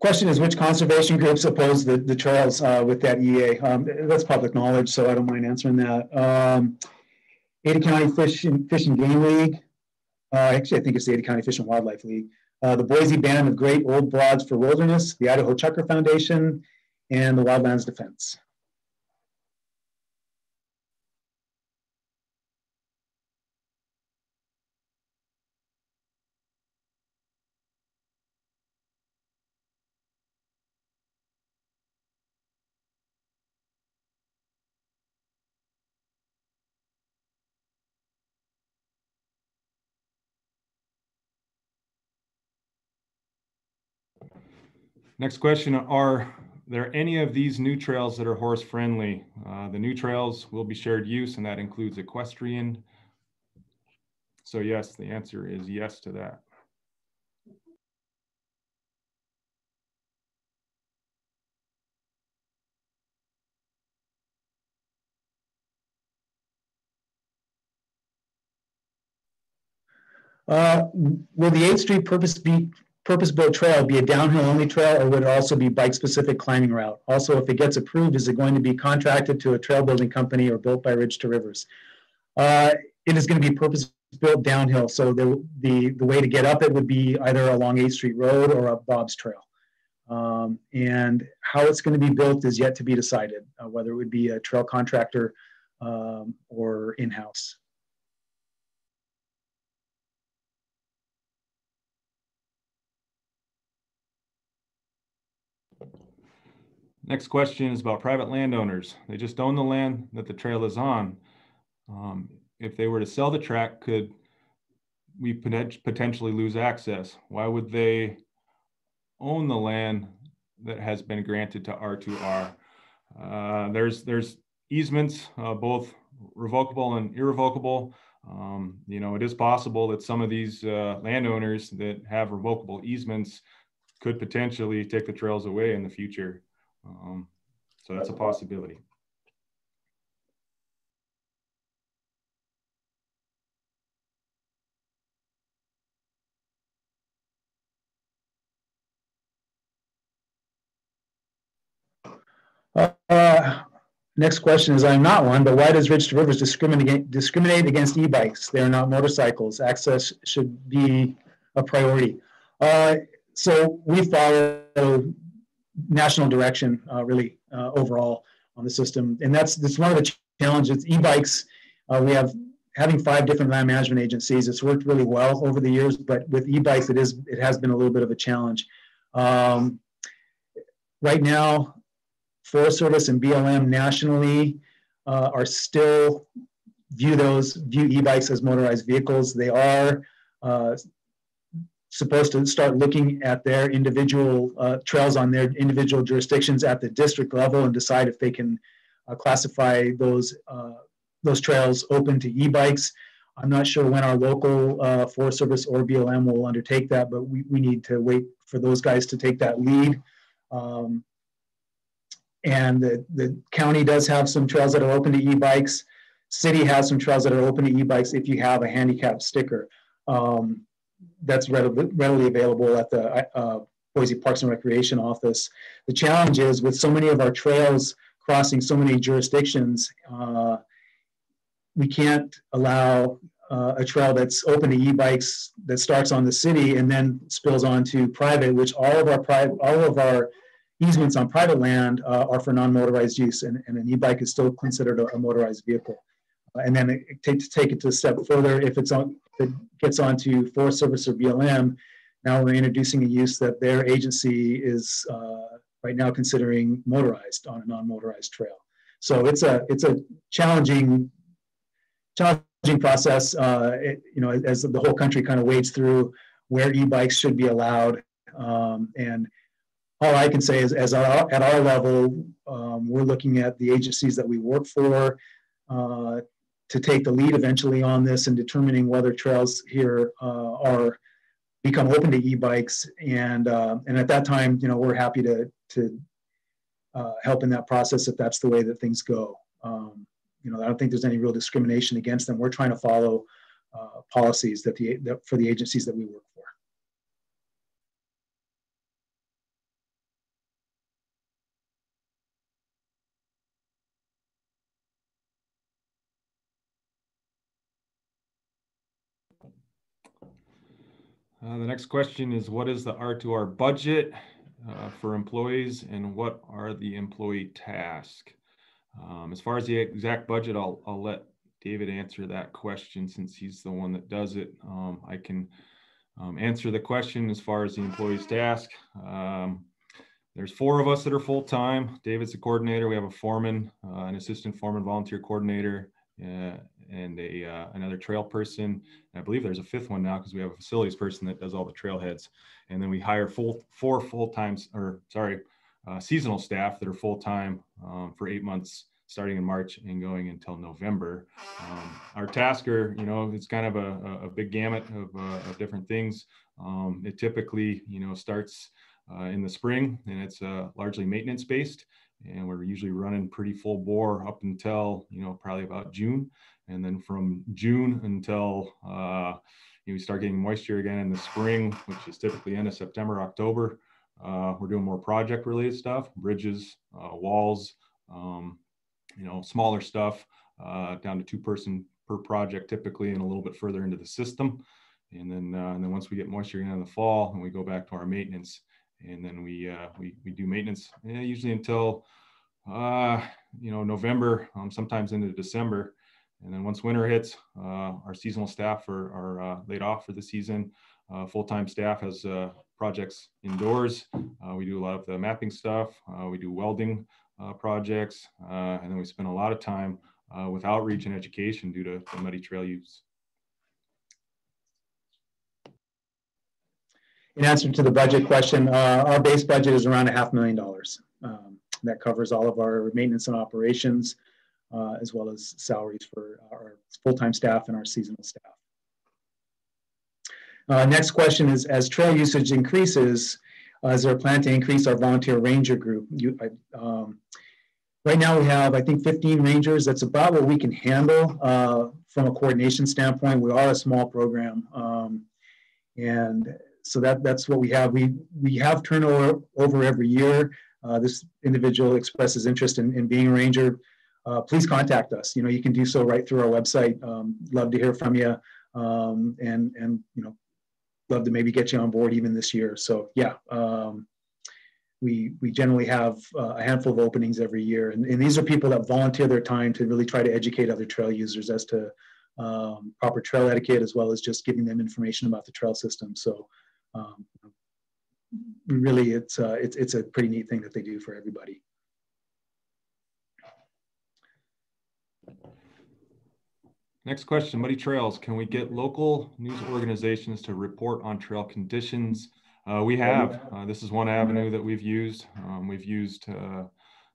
Question is, which conservation groups oppose the trails with that EA? That's public knowledge, so I don't mind answering that. Ada County Fish and Game League. Actually, I think it's the Ada County Fish and Wildlife League. The Boise Band of Great Old Broads for Wilderness, the Idaho Chucker Foundation, and the Wildlands Defense. Next question, are there any of these new trails that are horse friendly? The new trails will be shared use, and that includes equestrian. So yes, the answer is yes to that. Will the 8th Street purpose-built trail be a downhill-only trail, or would it also be bike-specific climbing route? Also, if it gets approved, is it going to be contracted to a trail building company or built by Ridge to Rivers? It is going to be purpose-built downhill, so the way to get up it would be either along 8th Street Road or up Bob's Trail. And how it's going to be built is yet to be decided, whether it would be a trail contractor or in-house. Next question is about private landowners. They just own the land that the trail is on. If they were to sell the tract, could we potentially lose access? Why would they own the land that has been granted to R2R? There's easements, both revocable and irrevocable. It is possible that some of these landowners that have revocable easements could potentially take the trails away in the future. So that's a possibility. Next question is, I'm not one, but why does Ridge to Rivers discriminate against e-bikes? They are not motorcycles. Access should be a priority. So we follow national direction really overall on the system. And that's one of the challenges. E-bikes, we have having 5 different land management agencies. It's worked really well over the years, but with e-bikes, it has been a little bit of a challenge. Right now, Forest Service and BLM nationally are still view e-bikes as motorized vehicles. They are supposed to start looking at their individual trails on their individual jurisdictions at the district level and decide if they can classify those trails open to e-bikes. I'm not sure when our local Forest Service or BLM will undertake that, but we need to wait for those guys to take that lead. And the county does have some trails that are open to e-bikes. City has some trails that are open to e-bikes if you have a handicap sticker. That's readily available at the Boise Parks and Recreation office. The challenge is with so many of our trails crossing so many jurisdictions, we can't allow a trail that's open to e-bikes that starts on the city and then spills onto private, which all of our easements on private land are for non-motorized use, and an e-bike is still considered a motorized vehicle. And then to take it to a step further, if it gets onto Forest Service or BLM, now we're introducing a use that their agency is right now considering motorized on a non-motorized trail. So it's a challenging process, as the whole country kind of wades through where e-bikes should be allowed. And all I can say is, at our level, we're looking at the agencies that we work for to take the lead eventually on this and determining whether trails here become open to e-bikes. And at that time, we're happy to help in that process if that's the way that things go. I don't think there's any real discrimination against them. We're trying to follow policies for the agencies that we work for. The next question is, what is the R2R budget for employees and what are the employee tasks? As far as the exact budget, I'll let David answer that question since he's the one that does it. I can answer the question as far as the employee's task. There's 4 of us that are full-time. David's the coordinator. We have a foreman, an assistant foreman, volunteer coordinator, and another trail person. And I believe there's a 5th one now because we have a facilities person that does all the trailheads. And then we hire 4 full-time, seasonal staff that are full-time for 8 months, starting in March and going until November. Our tasker, it's kind of a big gamut of different things. It typically, starts in the spring, and it's largely maintenance based. And we're usually running pretty full bore up until, probably about June. And then from June until we start getting moisture again in the spring, which is typically end of September, October. We're doing more project related stuff, bridges, walls, smaller stuff, down to 2 person per project typically, and a little bit further into the system. And then once we get moisture again in the fall, and we go back to our maintenance. And then we do maintenance usually until November, sometimes into December. And then once winter hits, our seasonal staff are laid off for the season. Full-time staff has projects indoors. We do a lot of the mapping stuff. We do welding projects, and then we spend a lot of time with outreach and education due to the muddy trail use. In answer to the budget question, our base budget is around $500,000. That covers all of our maintenance and operations, as well as salaries for our full-time staff and our seasonal staff. Next question is, as trail usage increases, is there a plan to increase our volunteer ranger group? Right now we have, I think, 15 rangers. That's about what we can handle from a coordination standpoint. We are a small program. And so that's what we have. We have turnover every year. This individual expresses interest in being a ranger. Please contact us. You can do so right through our website. Love to hear from you, and love to maybe get you on board even this year. So yeah, we generally have a handful of openings every year, and these are people that volunteer their time to really try to educate other trail users as to proper trail etiquette, as well as just giving them information about the trail system. So really, it's a pretty neat thing that they do for everybody. Next question, Muddy Trails. Can we get local news organizations to report on trail conditions? We have. This is one avenue that we've used. We've used the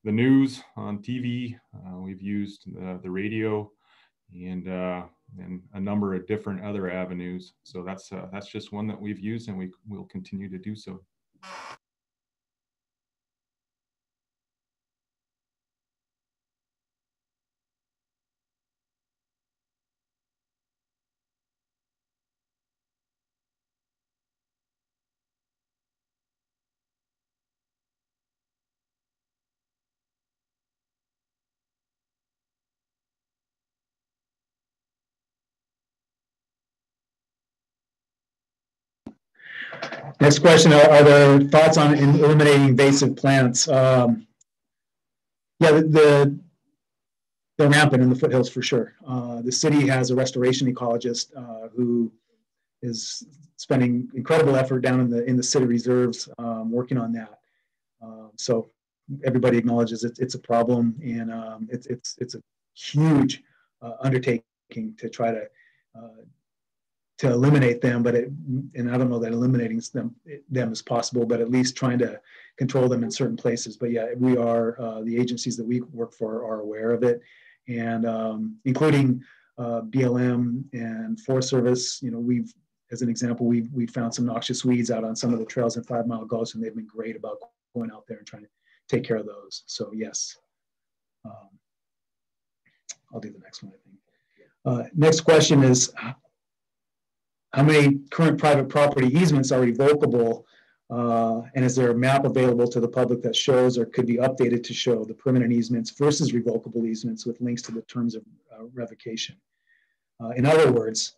news on TV. We've used the radio and a number of different other avenues. So that's just one that we've used, and we will continue to do so. Next question, are there thoughts on eliminating invasive plants? Yeah, they're rampant in the foothills for sure. The city has a restoration ecologist who is spending incredible effort down in the city reserves working on that. So everybody acknowledges it's a problem, and it's a huge undertaking to try to eliminate them, but and I don't know that eliminating them is possible, but at least trying to control them in certain places. But yeah, we are, the agencies that we work for are aware of it, and including BLM and Forest Service. You know, as an example, we found some noxious weeds out on some of the trails in 5 Mile Gulch, and they've been great about going out there and trying to take care of those. So yes, I'll do the next one, I think. Next question is, how many current private property easements are revocable? And is there a map available to the public that shows or could be updated to show the permanent easements versus revocable easements with links to the terms of revocation? In other words,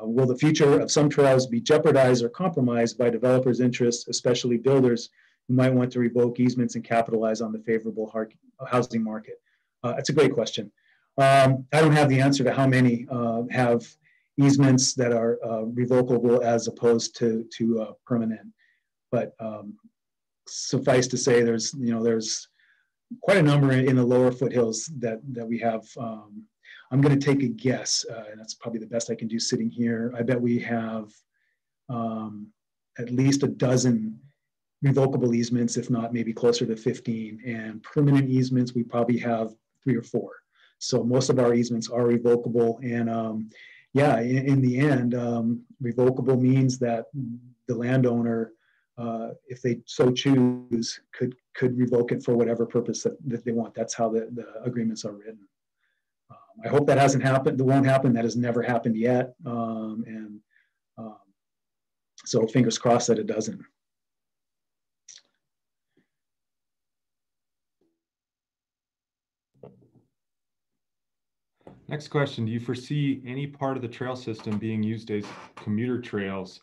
will the future of some trails be jeopardized or compromised by developers' interests, especially builders who might want to revoke easements and capitalize on the favorable housing market? That's a great question. I don't have the answer to how many have easements that are revocable as opposed to permanent, but suffice to say, there's quite a number in the lower foothills that we have. I'm going to take a guess, and that's probably the best I can do sitting here. I bet we have at least a dozen revocable easements, if not maybe closer to 15, and permanent easements we probably have 3 or 4. So most of our easements are revocable, and yeah, in the end, revocable means that the landowner, if they so choose, could revoke it for whatever purpose that they want. That's how the agreements are written. I hope that hasn't happened. That won't happen. That has never happened yet. So fingers crossed that it doesn't. Next question, do you foresee any part of the trail system being used as commuter trails?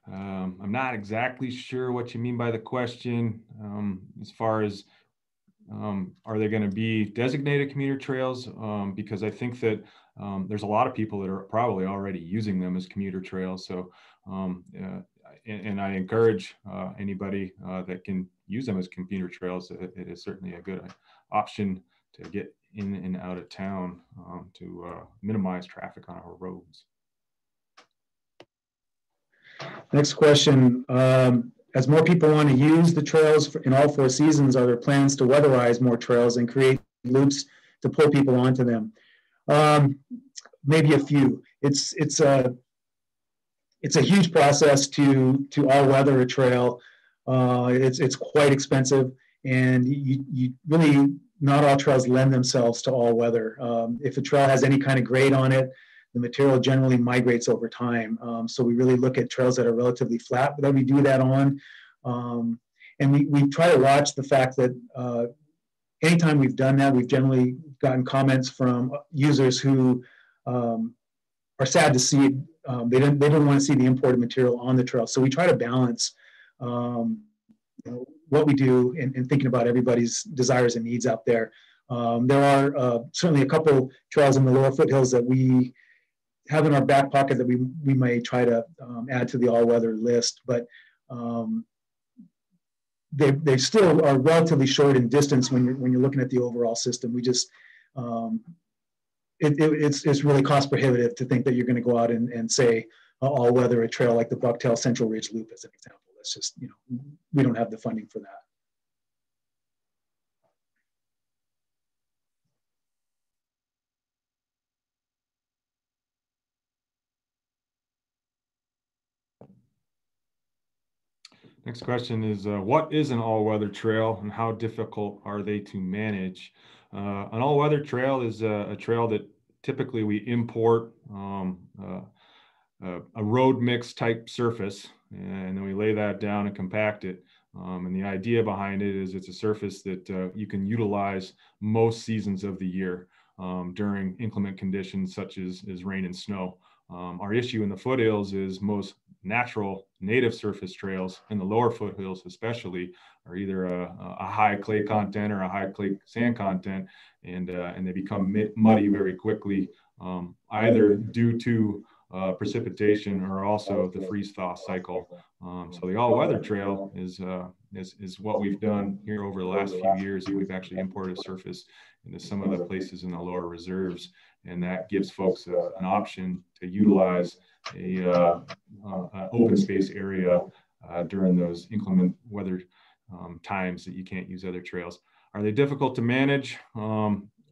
I'm not exactly sure what you mean by the question, as far as are they going to be designated commuter trails? Because I think that there's a lot of people that are probably already using them as commuter trails. So, and I encourage anybody that can use them as commuter trails. It is certainly a good option to get in and out of town to minimize traffic on our roads. Next question. As more people want to use the trails in all 4 seasons, are there plans to weatherize more trails and create loops to pull people onto them? Maybe a few. It's a huge process to all weather a trail. It's quite expensive, and you really, not all trails lend themselves to all weather. If a trail has any kind of grade on it, the material generally migrates over time. So we really look at trails that are relatively flat that we do that on. And we try to watch the fact that anytime we've done that, we've generally gotten comments from users who are sad to see it. They don't want to see the imported material on the trail. So we try to balance what we do and thinking about everybody's desires and needs out there. There are certainly a couple trails in the lower foothills that we have in our back pocket that we may try to add to the all-weather list, but they still are relatively short in distance when you're looking at the overall system. We just it's really cost prohibitive to think that you're going to go out and say all weather a trail like the Bucktail Central Ridge Loop as an example. That's just, you know, we don't have the funding for that. Next question is, what is an all-weather trail and how difficult are they to manage? An all-weather trail is a trail that typically we import a road mix type surface, and then we lay that down and compact it. And the idea behind it is it's a surface that you can utilize most seasons of the year during inclement conditions such as rain and snow. Our issue in the foothills is most natural native surface trails in the lower foothills especially are either a high clay content or a high clay sand content, and they become muddy very quickly, either due to precipitation or also the freeze-thaw cycle. So the all-weather trail is what we've done here over the last few years. We've actually imported a surface into some of the places in the lower reserves, and that gives folks an option to utilize an open space area during those inclement weather times that you can't use other trails. Are they difficult to manage?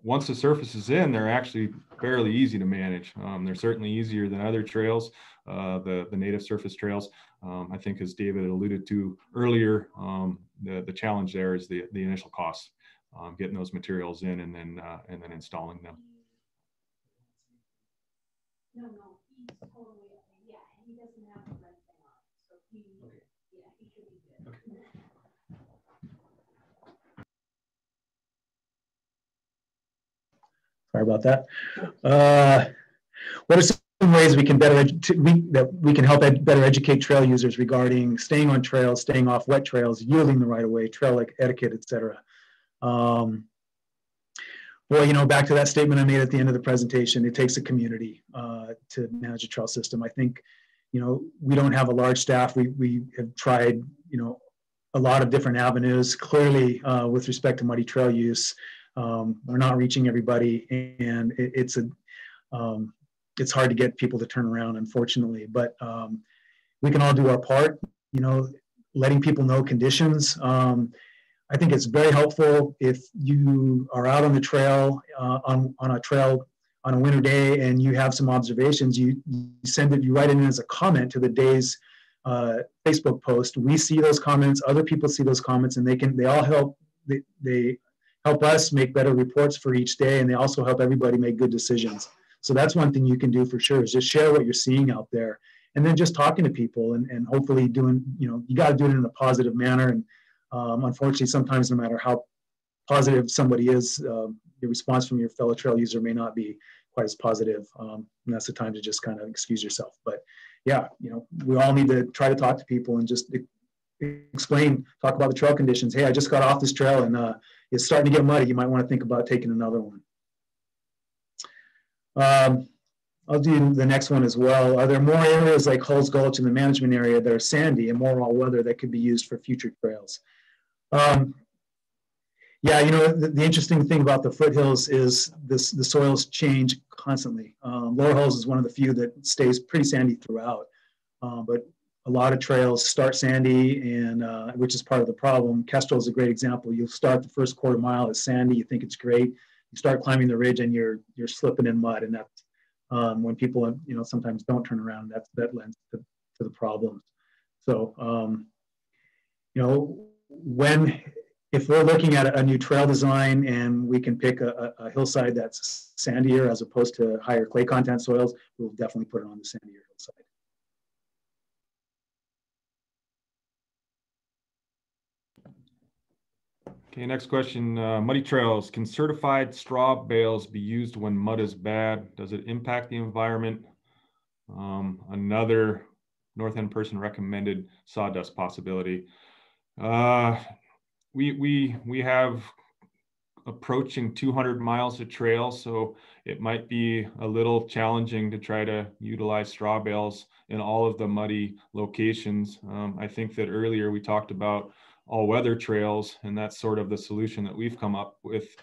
Once the surface is in, they're actually fairly easy to manage. They're certainly easier than other trails, the native surface trails. I think, as David alluded to earlier, the challenge there is the initial costs, getting those materials in and then installing them. No, he's totally, yeah, he doesn't have the red thing on, so he, yeah, he should be good. Okay. Sorry about that. What are some ways we can we can help better educate trail users regarding staying on trails, staying off wet trails, yielding the right of way, trail etiquette, etc. Well, you know, back to that statement I made at the end of the presentation, it takes a community to manage a trail system. I think, you know, we don't have a large staff. We have tried, you know, a lot of different avenues. Clearly, with respect to muddy trail use, we're not reaching everybody, and it's hard to get people to turn around, unfortunately. But we can all do our part. You know, letting people know conditions. I think it's very helpful if you are out on the trail, on a trail on a winter day, and you have some observations. You write it in as a comment to the day's Facebook post. We see those comments. Other people see those comments, and they all help. They help us make better reports for each day, and they also help everybody make good decisions. So that's one thing you can do for sure, is just share what you're seeing out there, and then just talking to people and hopefully doing, you know, you got to do it in a positive manner. And unfortunately, sometimes no matter how positive somebody is, your response from your fellow trail user may not be quite as positive. And that's the time to just kind of excuse yourself. But yeah, you know, we all need to try to talk to people and just talk about the trail conditions. Hey, I just got off this trail and it's starting to get muddy. You might want to think about taking another one. I'll do the next one as well. Are there more areas like Hulls Gulch in the management area that are sandy and more all weather that could be used for future trails? Yeah, you know, the interesting thing about the foothills is the soils change constantly. Lower Hulls is one of the few that stays pretty sandy throughout, but a lot of trails start sandy, and which is part of the problem. Kestrel is a great example. You'll start the first quarter mile, it's sandy, you think it's great. You start climbing the ridge and you're slipping in mud, and that's when people, you know, sometimes don't turn around. That lends to the problems. So you know, if we're looking at a new trail design and we can pick a hillside that's sandier as opposed to higher clay content soils, we'll definitely put it on the sandier hillside. Okay, next question. Muddy trails. Can certified straw bales be used when mud is bad? Does it impact the environment? Another North End person recommended sawdust possibility. We have approaching 200 miles of trail, so it might be a little challenging to try to utilize straw bales in all of the muddy locations. I think that earlier we talked about all-weather trails, and that's sort of the solution that we've come up with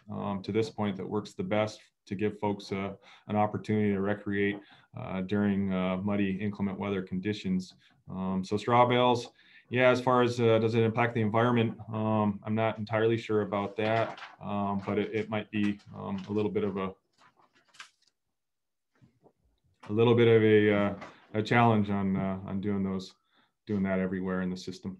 to this point that works the best to give folks an opportunity to recreate during muddy, inclement weather conditions. So straw bales, yeah, as far as does it impact the environment, I'm not entirely sure about that, but it might be a little bit of a challenge on doing that everywhere in the system.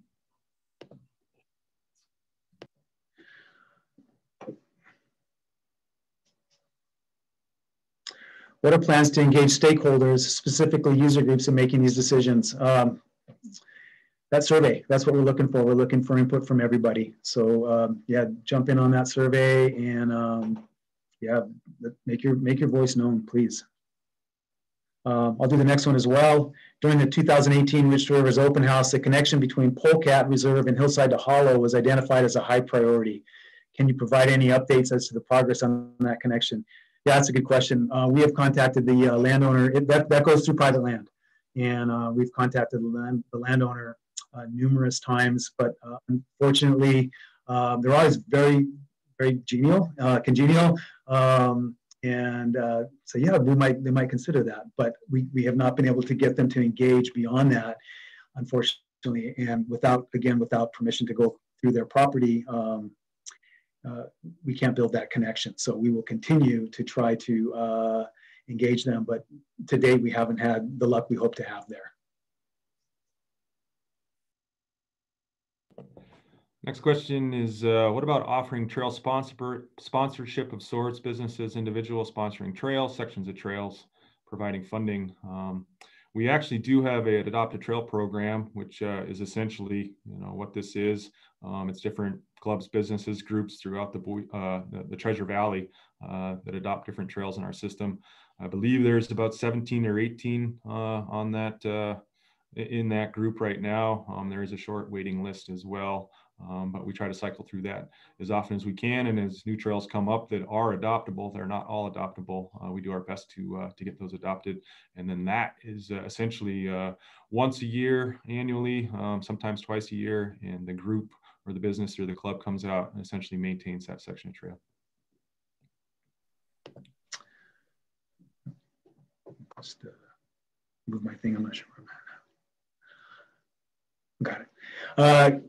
What are plans to engage stakeholders, specifically user groups, in making these decisions? That survey, that's what we're looking for. We're looking for input from everybody. So yeah, jump in on that survey and yeah, make your voice known, please. I'll do the next one as well. During the 2018 Ridge to Rivers Open House, the connection between Polecat Reserve and Hillside to Hollow was identified as a high priority. Can you provide any updates as to the progress on that connection? Yeah, that's a good question. We have contacted the landowner. That goes through private land. And we've contacted the landowner numerous times, but unfortunately, they're always very, very congenial. So yeah, they might consider that, but we have not been able to get them to engage beyond that, unfortunately, and without permission to go through their property. We can't build that connection. So we will continue to try to engage them, but to date, we haven't had the luck we hope to have there. Next question is, what about offering trail sponsorship of sorts, businesses, individuals sponsoring trails, sections of trails, providing funding? We actually do have an Adopt a Trail program, which is essentially, what this is. It's different clubs, businesses, groups throughout the Treasure Valley that adopt different trails in our system. I believe there's about 17 or 18 on that in that group right now. There is a short waiting list as well. But we try to cycle through that as often as we can, and as new trails come up that are adoptable, they're not all adoptable. We do our best to get those adopted, and then that is essentially once a year, annually, sometimes twice a year, and the group or the business or the club comes out and essentially maintains that section of trail. Just move my thing. I'm not sure where I'm at. Got it.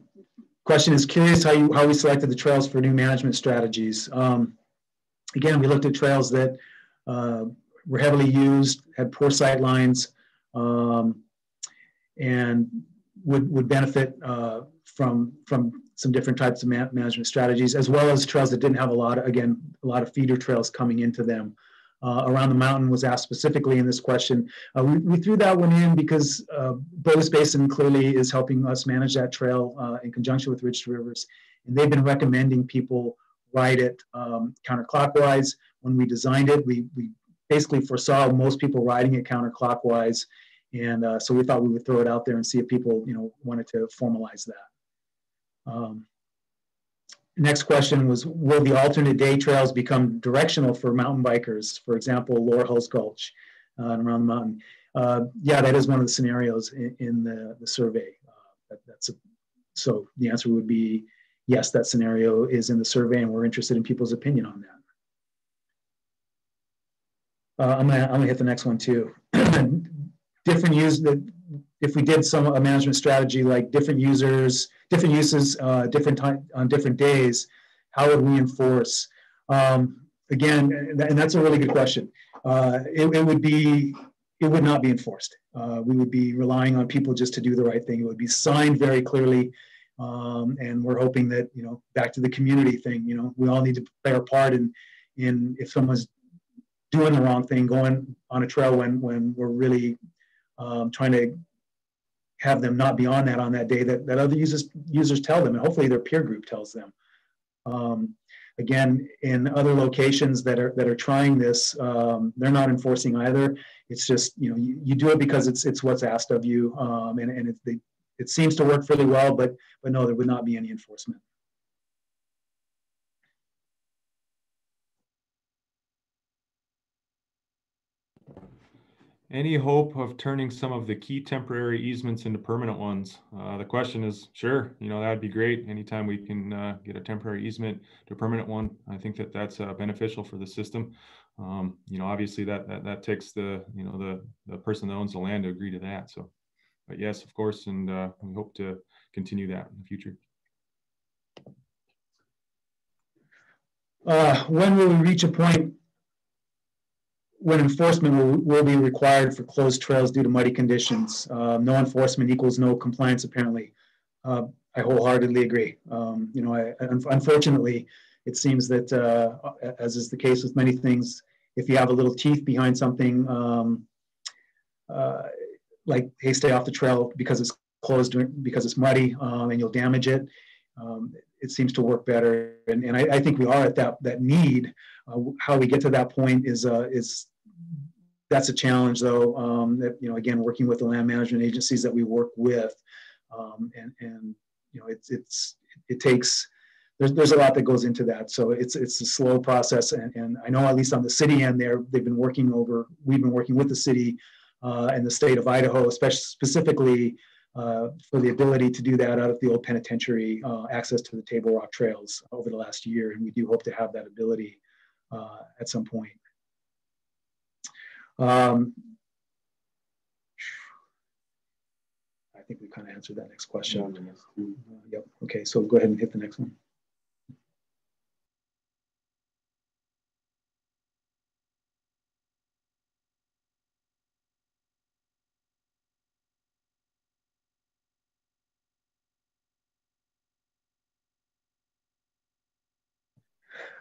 Question is curious how we selected the trails for new management strategies. Again, we looked at trails that were heavily used, had poor sight lines, and would benefit from some different types of management strategies, as well as trails that didn't have a lot of feeder trails coming into them. Around the Mountain was asked specifically in this question. We threw that one in because Boise Basin clearly is helping us manage that trail in conjunction with Ridge to Rivers. And they've been recommending people ride it counterclockwise. When we designed it, we basically foresaw most people riding it counterclockwise. And so we thought we would throw it out there and see if people wanted to formalize that. Next question was, will the alternate day trails become directional for mountain bikers? For example, Lower Hulse Gulch and around the mountain. Yeah, that is one of the scenarios in the survey. So the answer would be yes, that scenario is in the survey, and we're interested in people's opinion on that. I'm gonna hit the next one too. Different use if we did a management strategy like different uses, different time on different days, how would we enforce? Again, and that's a really good question. It would not be enforced. We would be relying on people just to do the right thing. It would be signed very clearly, and we're hoping that back to the community thing. We all need to play our part in if someone's doing the wrong thing, going on a trail when we're really trying to have them not be on that day, that other users tell them, and hopefully their peer group tells them. Again, in other locations that are trying this, they're not enforcing either. It's just you do it because it's what's asked of you, and it seems to work really well, but no, there would not be any enforcement. Any hope of turning some of the key temporary easements into permanent ones? The question is, sure, that'd be great. Anytime we can get a temporary easement to a permanent one, I think that's beneficial for the system. You know, obviously that takes the, you know, the person that owns the land to agree to that. So, but yes, of course, and we hope to continue that in the future. When will we reach a point when enforcement will be required for closed trails due to muddy conditions? No enforcement equals no compliance, apparently. I wholeheartedly agree. You know, unfortunately, it seems that, as is the case with many things, if you have a little teeth behind something, like, hey, stay off the trail because it's closed, because it's muddy, and you'll damage it, it seems to work better. And I think we are at that need. How we get to that point is that's a challenge, though. That, you know, again, working with the land management agencies that we work with, and you know, it takes, there's a lot that goes into that. So it's a slow process, and I know at least on the city end there, we've been working with the city and the state of Idaho, specifically for the ability to do that out of the old penitentiary, access to the Table Rock trails over the last year, and we do hope to have that ability at some point. I think we kind of answered that next question. Yep. Okay, so go ahead and hit the next one.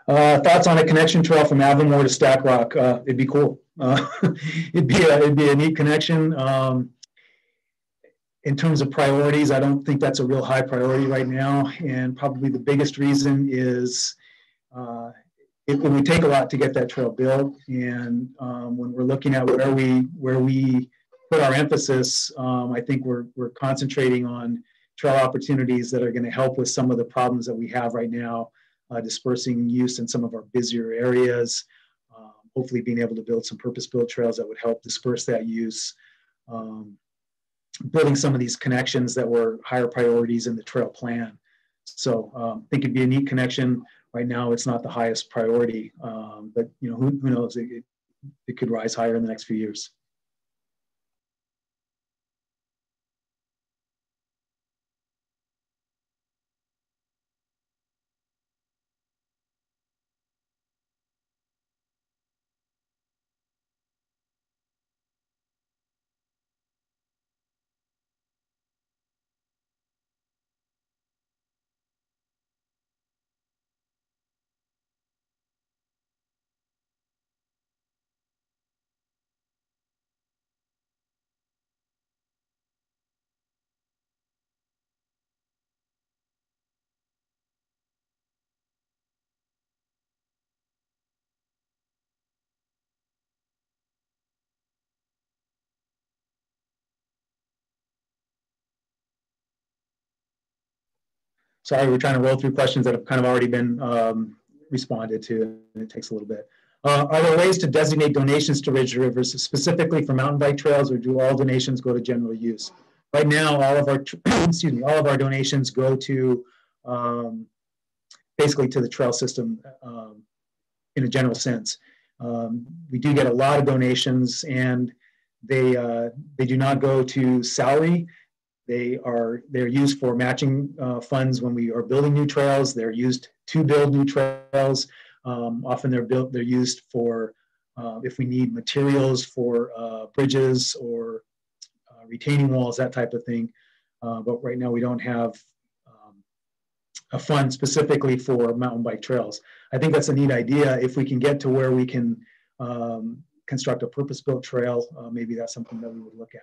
Thoughts on a connection trail from Avamore to Stack Rock? It'd be cool. It'd be a neat connection. In terms of priorities, I don't think that's a real high priority right now, and probably the biggest reason is it would take a lot to get that trail built. And when we're looking at where we put our emphasis, I think we're concentrating on trail opportunities that are going to help with some of the problems that we have right now. Dispersing use in some of our busier areas, hopefully being able to build some purpose-built trails that would help disperse that use, building some of these connections that were higher priorities in the trail plan. So I think it'd be a neat connection. Right now, it's not the highest priority, but you know, who knows? It could rise higher in the next few years. Sorry, we're trying to roll through questions that have kind of already been responded to, and it takes a little bit. Are there ways to designate donations to Ridge Rivers specifically for mountain bike trails, or do all donations go to general use? Right now, all of our all of our donations go to basically to the trail system in a general sense. We do get a lot of donations, and they do not go to salary. They're used for matching funds when we are building new trails. They're used to build new trails. Often they're used for if we need materials for bridges or retaining walls, that type of thing. But right now we don't have a fund specifically for mountain bike trails. I think that's a neat idea. If we can get to where we can construct a purpose-built trail, maybe that's something that we would look at.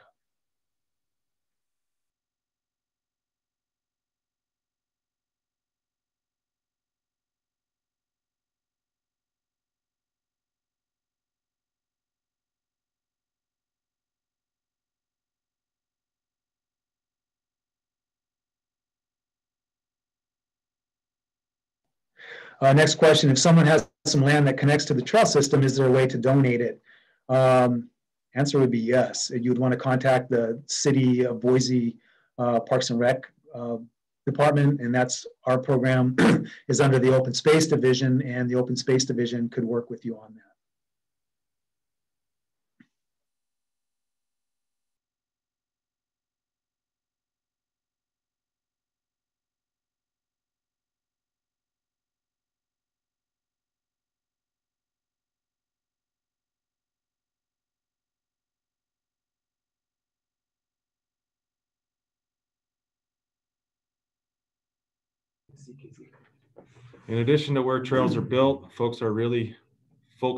Next question, if someone has some land that connects to the trail system, is there a way to donate it? Answer would be yes. You would want to contact the city of Boise Parks and Rec department, and that's our program is under the Open Space Division, and the Open Space Division could work with you on that. In addition to where trails are built, folks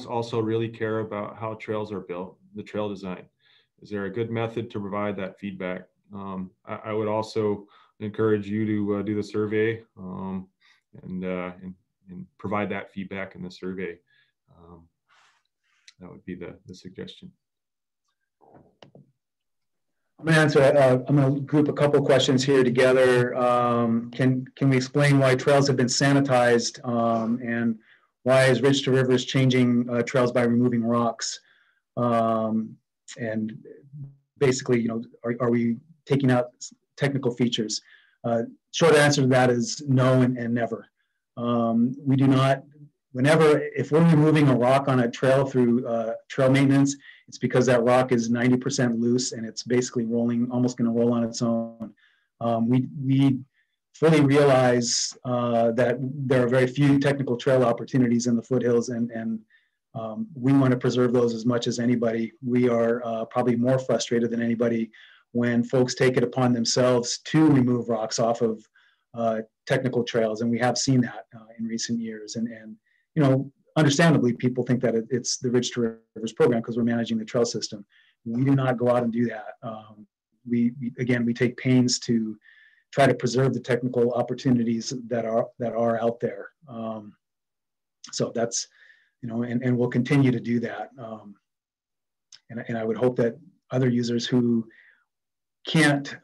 also really care about how trails are built, the trail design. Is there a good method to provide that feedback? I would also encourage you to do the survey and provide that feedback in the survey. That would be the suggestion. I'm going to answer. I'm going to group a couple questions here together. Can we explain why trails have been sanitized and why is Ridge to Rivers changing trails by removing rocks? And basically, are we taking out technical features? Short answer to that is no and never. We do not. If we're removing a rock on a trail through trail maintenance, it's because that rock is 90% loose and it's basically almost going to roll on its own. We fully realize that there are very few technical trail opportunities in the foothills, and we want to preserve those as much as anybody. We are probably more frustrated than anybody when folks take it upon themselves to remove rocks off of technical trails, and we have seen that in recent years. And understandably, people think that it's the Ridge to Rivers program because we're managing the trail system. We do not go out and do that. We take pains to try to preserve the technical opportunities that are out there. So that's, and we'll continue to do that. And I would hope that other users who can't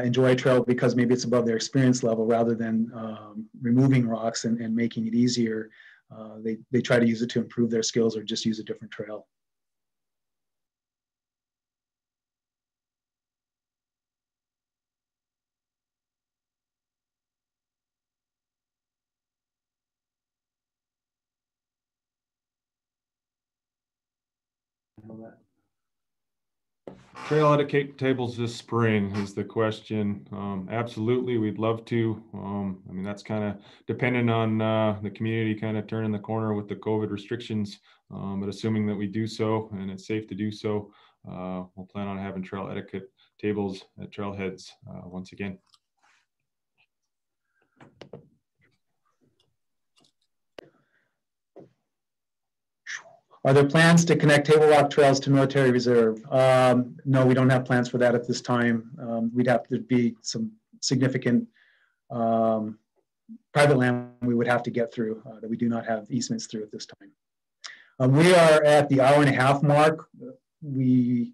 enjoy a trail because maybe it's above their experience level, rather than removing rocks and making it easier, they try to use it to improve their skills or just use a different trail. Trail etiquette tables this spring is the question. Absolutely, we'd love to. I mean, that's kind of dependent on the community kind of turning the corner with the COVID restrictions. But assuming that we do so and it's safe to do so, we'll plan on having trail etiquette tables at trailheads once again. Are there plans to connect Table Rock trails to Military Reserve? No, we don't have plans for that at this time. We'd have to be some significant private land we would have to get through that we do not have easements through at this time. We are at the hour-and-a-half mark. We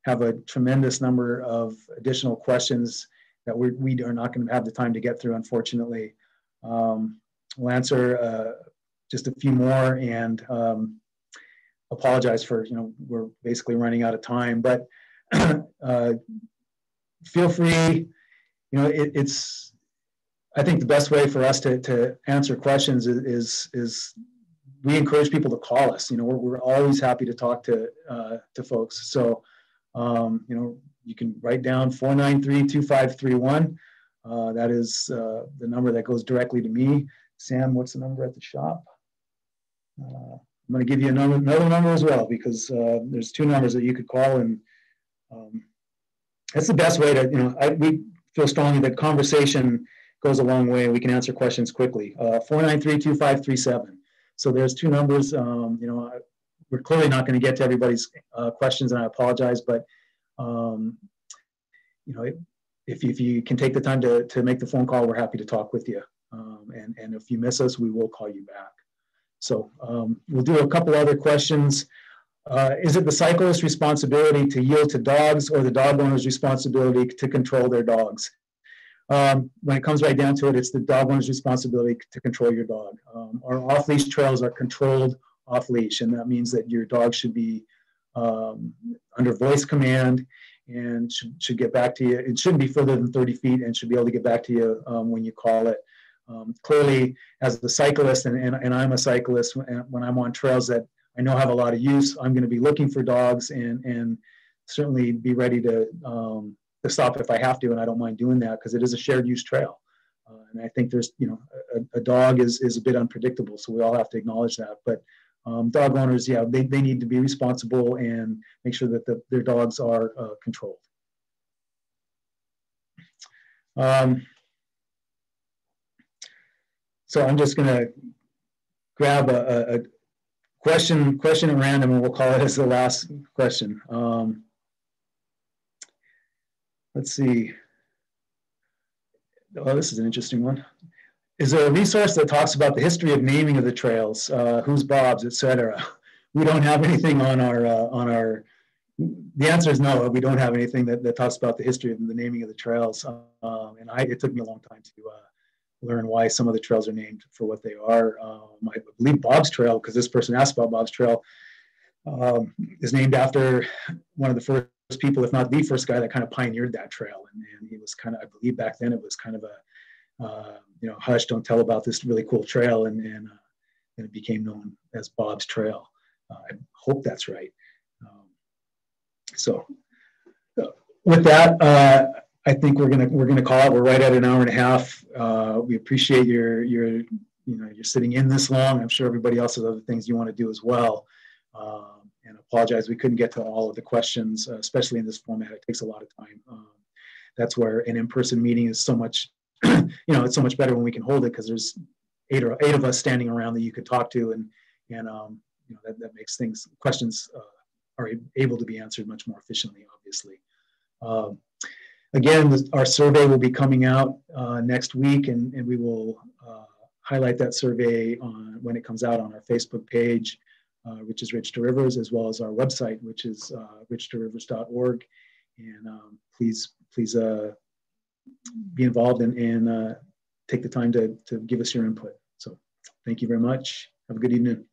have a tremendous number of additional questions that we are not going to have the time to get through, unfortunately. We'll answer just a few more and apologize for, we're basically running out of time, but feel free, I think the best way for us to answer questions is we encourage people to call us. We're always happy to talk to folks. So, you can write down 493-2531. That is the number that goes directly to me. Sam, what's the number at the shop? I'm going to give you another number as well, because there's two numbers that you could call, and that's the best way to, we feel strongly that conversation goes a long way. We can answer questions quickly. 493-2537. So there's two numbers. We're clearly not going to get to everybody's questions, and I apologize, but if you can take the time to make the phone call, we're happy to talk with you. And if you miss us, we will call you back. So we'll do a couple other questions. Is it the cyclist's responsibility to yield to dogs, or the dog owner's responsibility to control their dogs? When it comes right down to it, it's the dog owner's responsibility to control your dog. Our off-leash trails are controlled off-leash, and that means that your dog should be under voice command and should get back to you. It shouldn't be further than 30 feet and should be able to get back to you when you call it. Clearly, as the cyclist, and I'm a cyclist, when I'm on trails that I know have a lot of use, I'm going to be looking for dogs and certainly be ready to stop if I have to, and I don't mind doing that because it is a shared use trail. And I think there's, a dog is a bit unpredictable, so we all have to acknowledge that. But dog owners, yeah, they need to be responsible and make sure that their dogs are controlled. So I'm just going to grab a question at random, and we'll call it as the last question. Let's see. Oh, this is an interesting one. Is there a resource that talks about the history of naming of the trails, who's Bob's, etc.? We don't have anything on our. The answer is no. We don't have anything that talks about the history of the naming of the trails. And it took me a long time to learn why some of the trails are named for what they are. I believe Bob's Trail, because this person asked about Bob's Trail, is named after one of the first people, if not the first guy, that kind of pioneered that trail. And he was kind of, I believe back then it was kind of a, hush, don't tell about this really cool trail. And it became known as Bob's Trail. I hope that's right. So with that, I think we're gonna call it. We're right at an hour and a half. We appreciate your you're sitting in this long. I'm sure everybody else has other things you want to do as well. And apologize we couldn't get to all of the questions, especially in this format. It takes a lot of time. That's where an in-person meeting is so much, it's so much better when we can hold it, because there's eight of us standing around that you could talk to, and that makes questions are able to be answered much more efficiently, obviously. Again, our survey will be coming out next week, and we will highlight that survey when it comes out on our Facebook page, which is Ridge to Rivers, as well as our website, which is ridgetorivers.org. And please be involved and take the time to give us your input. So thank you very much. Have a good evening.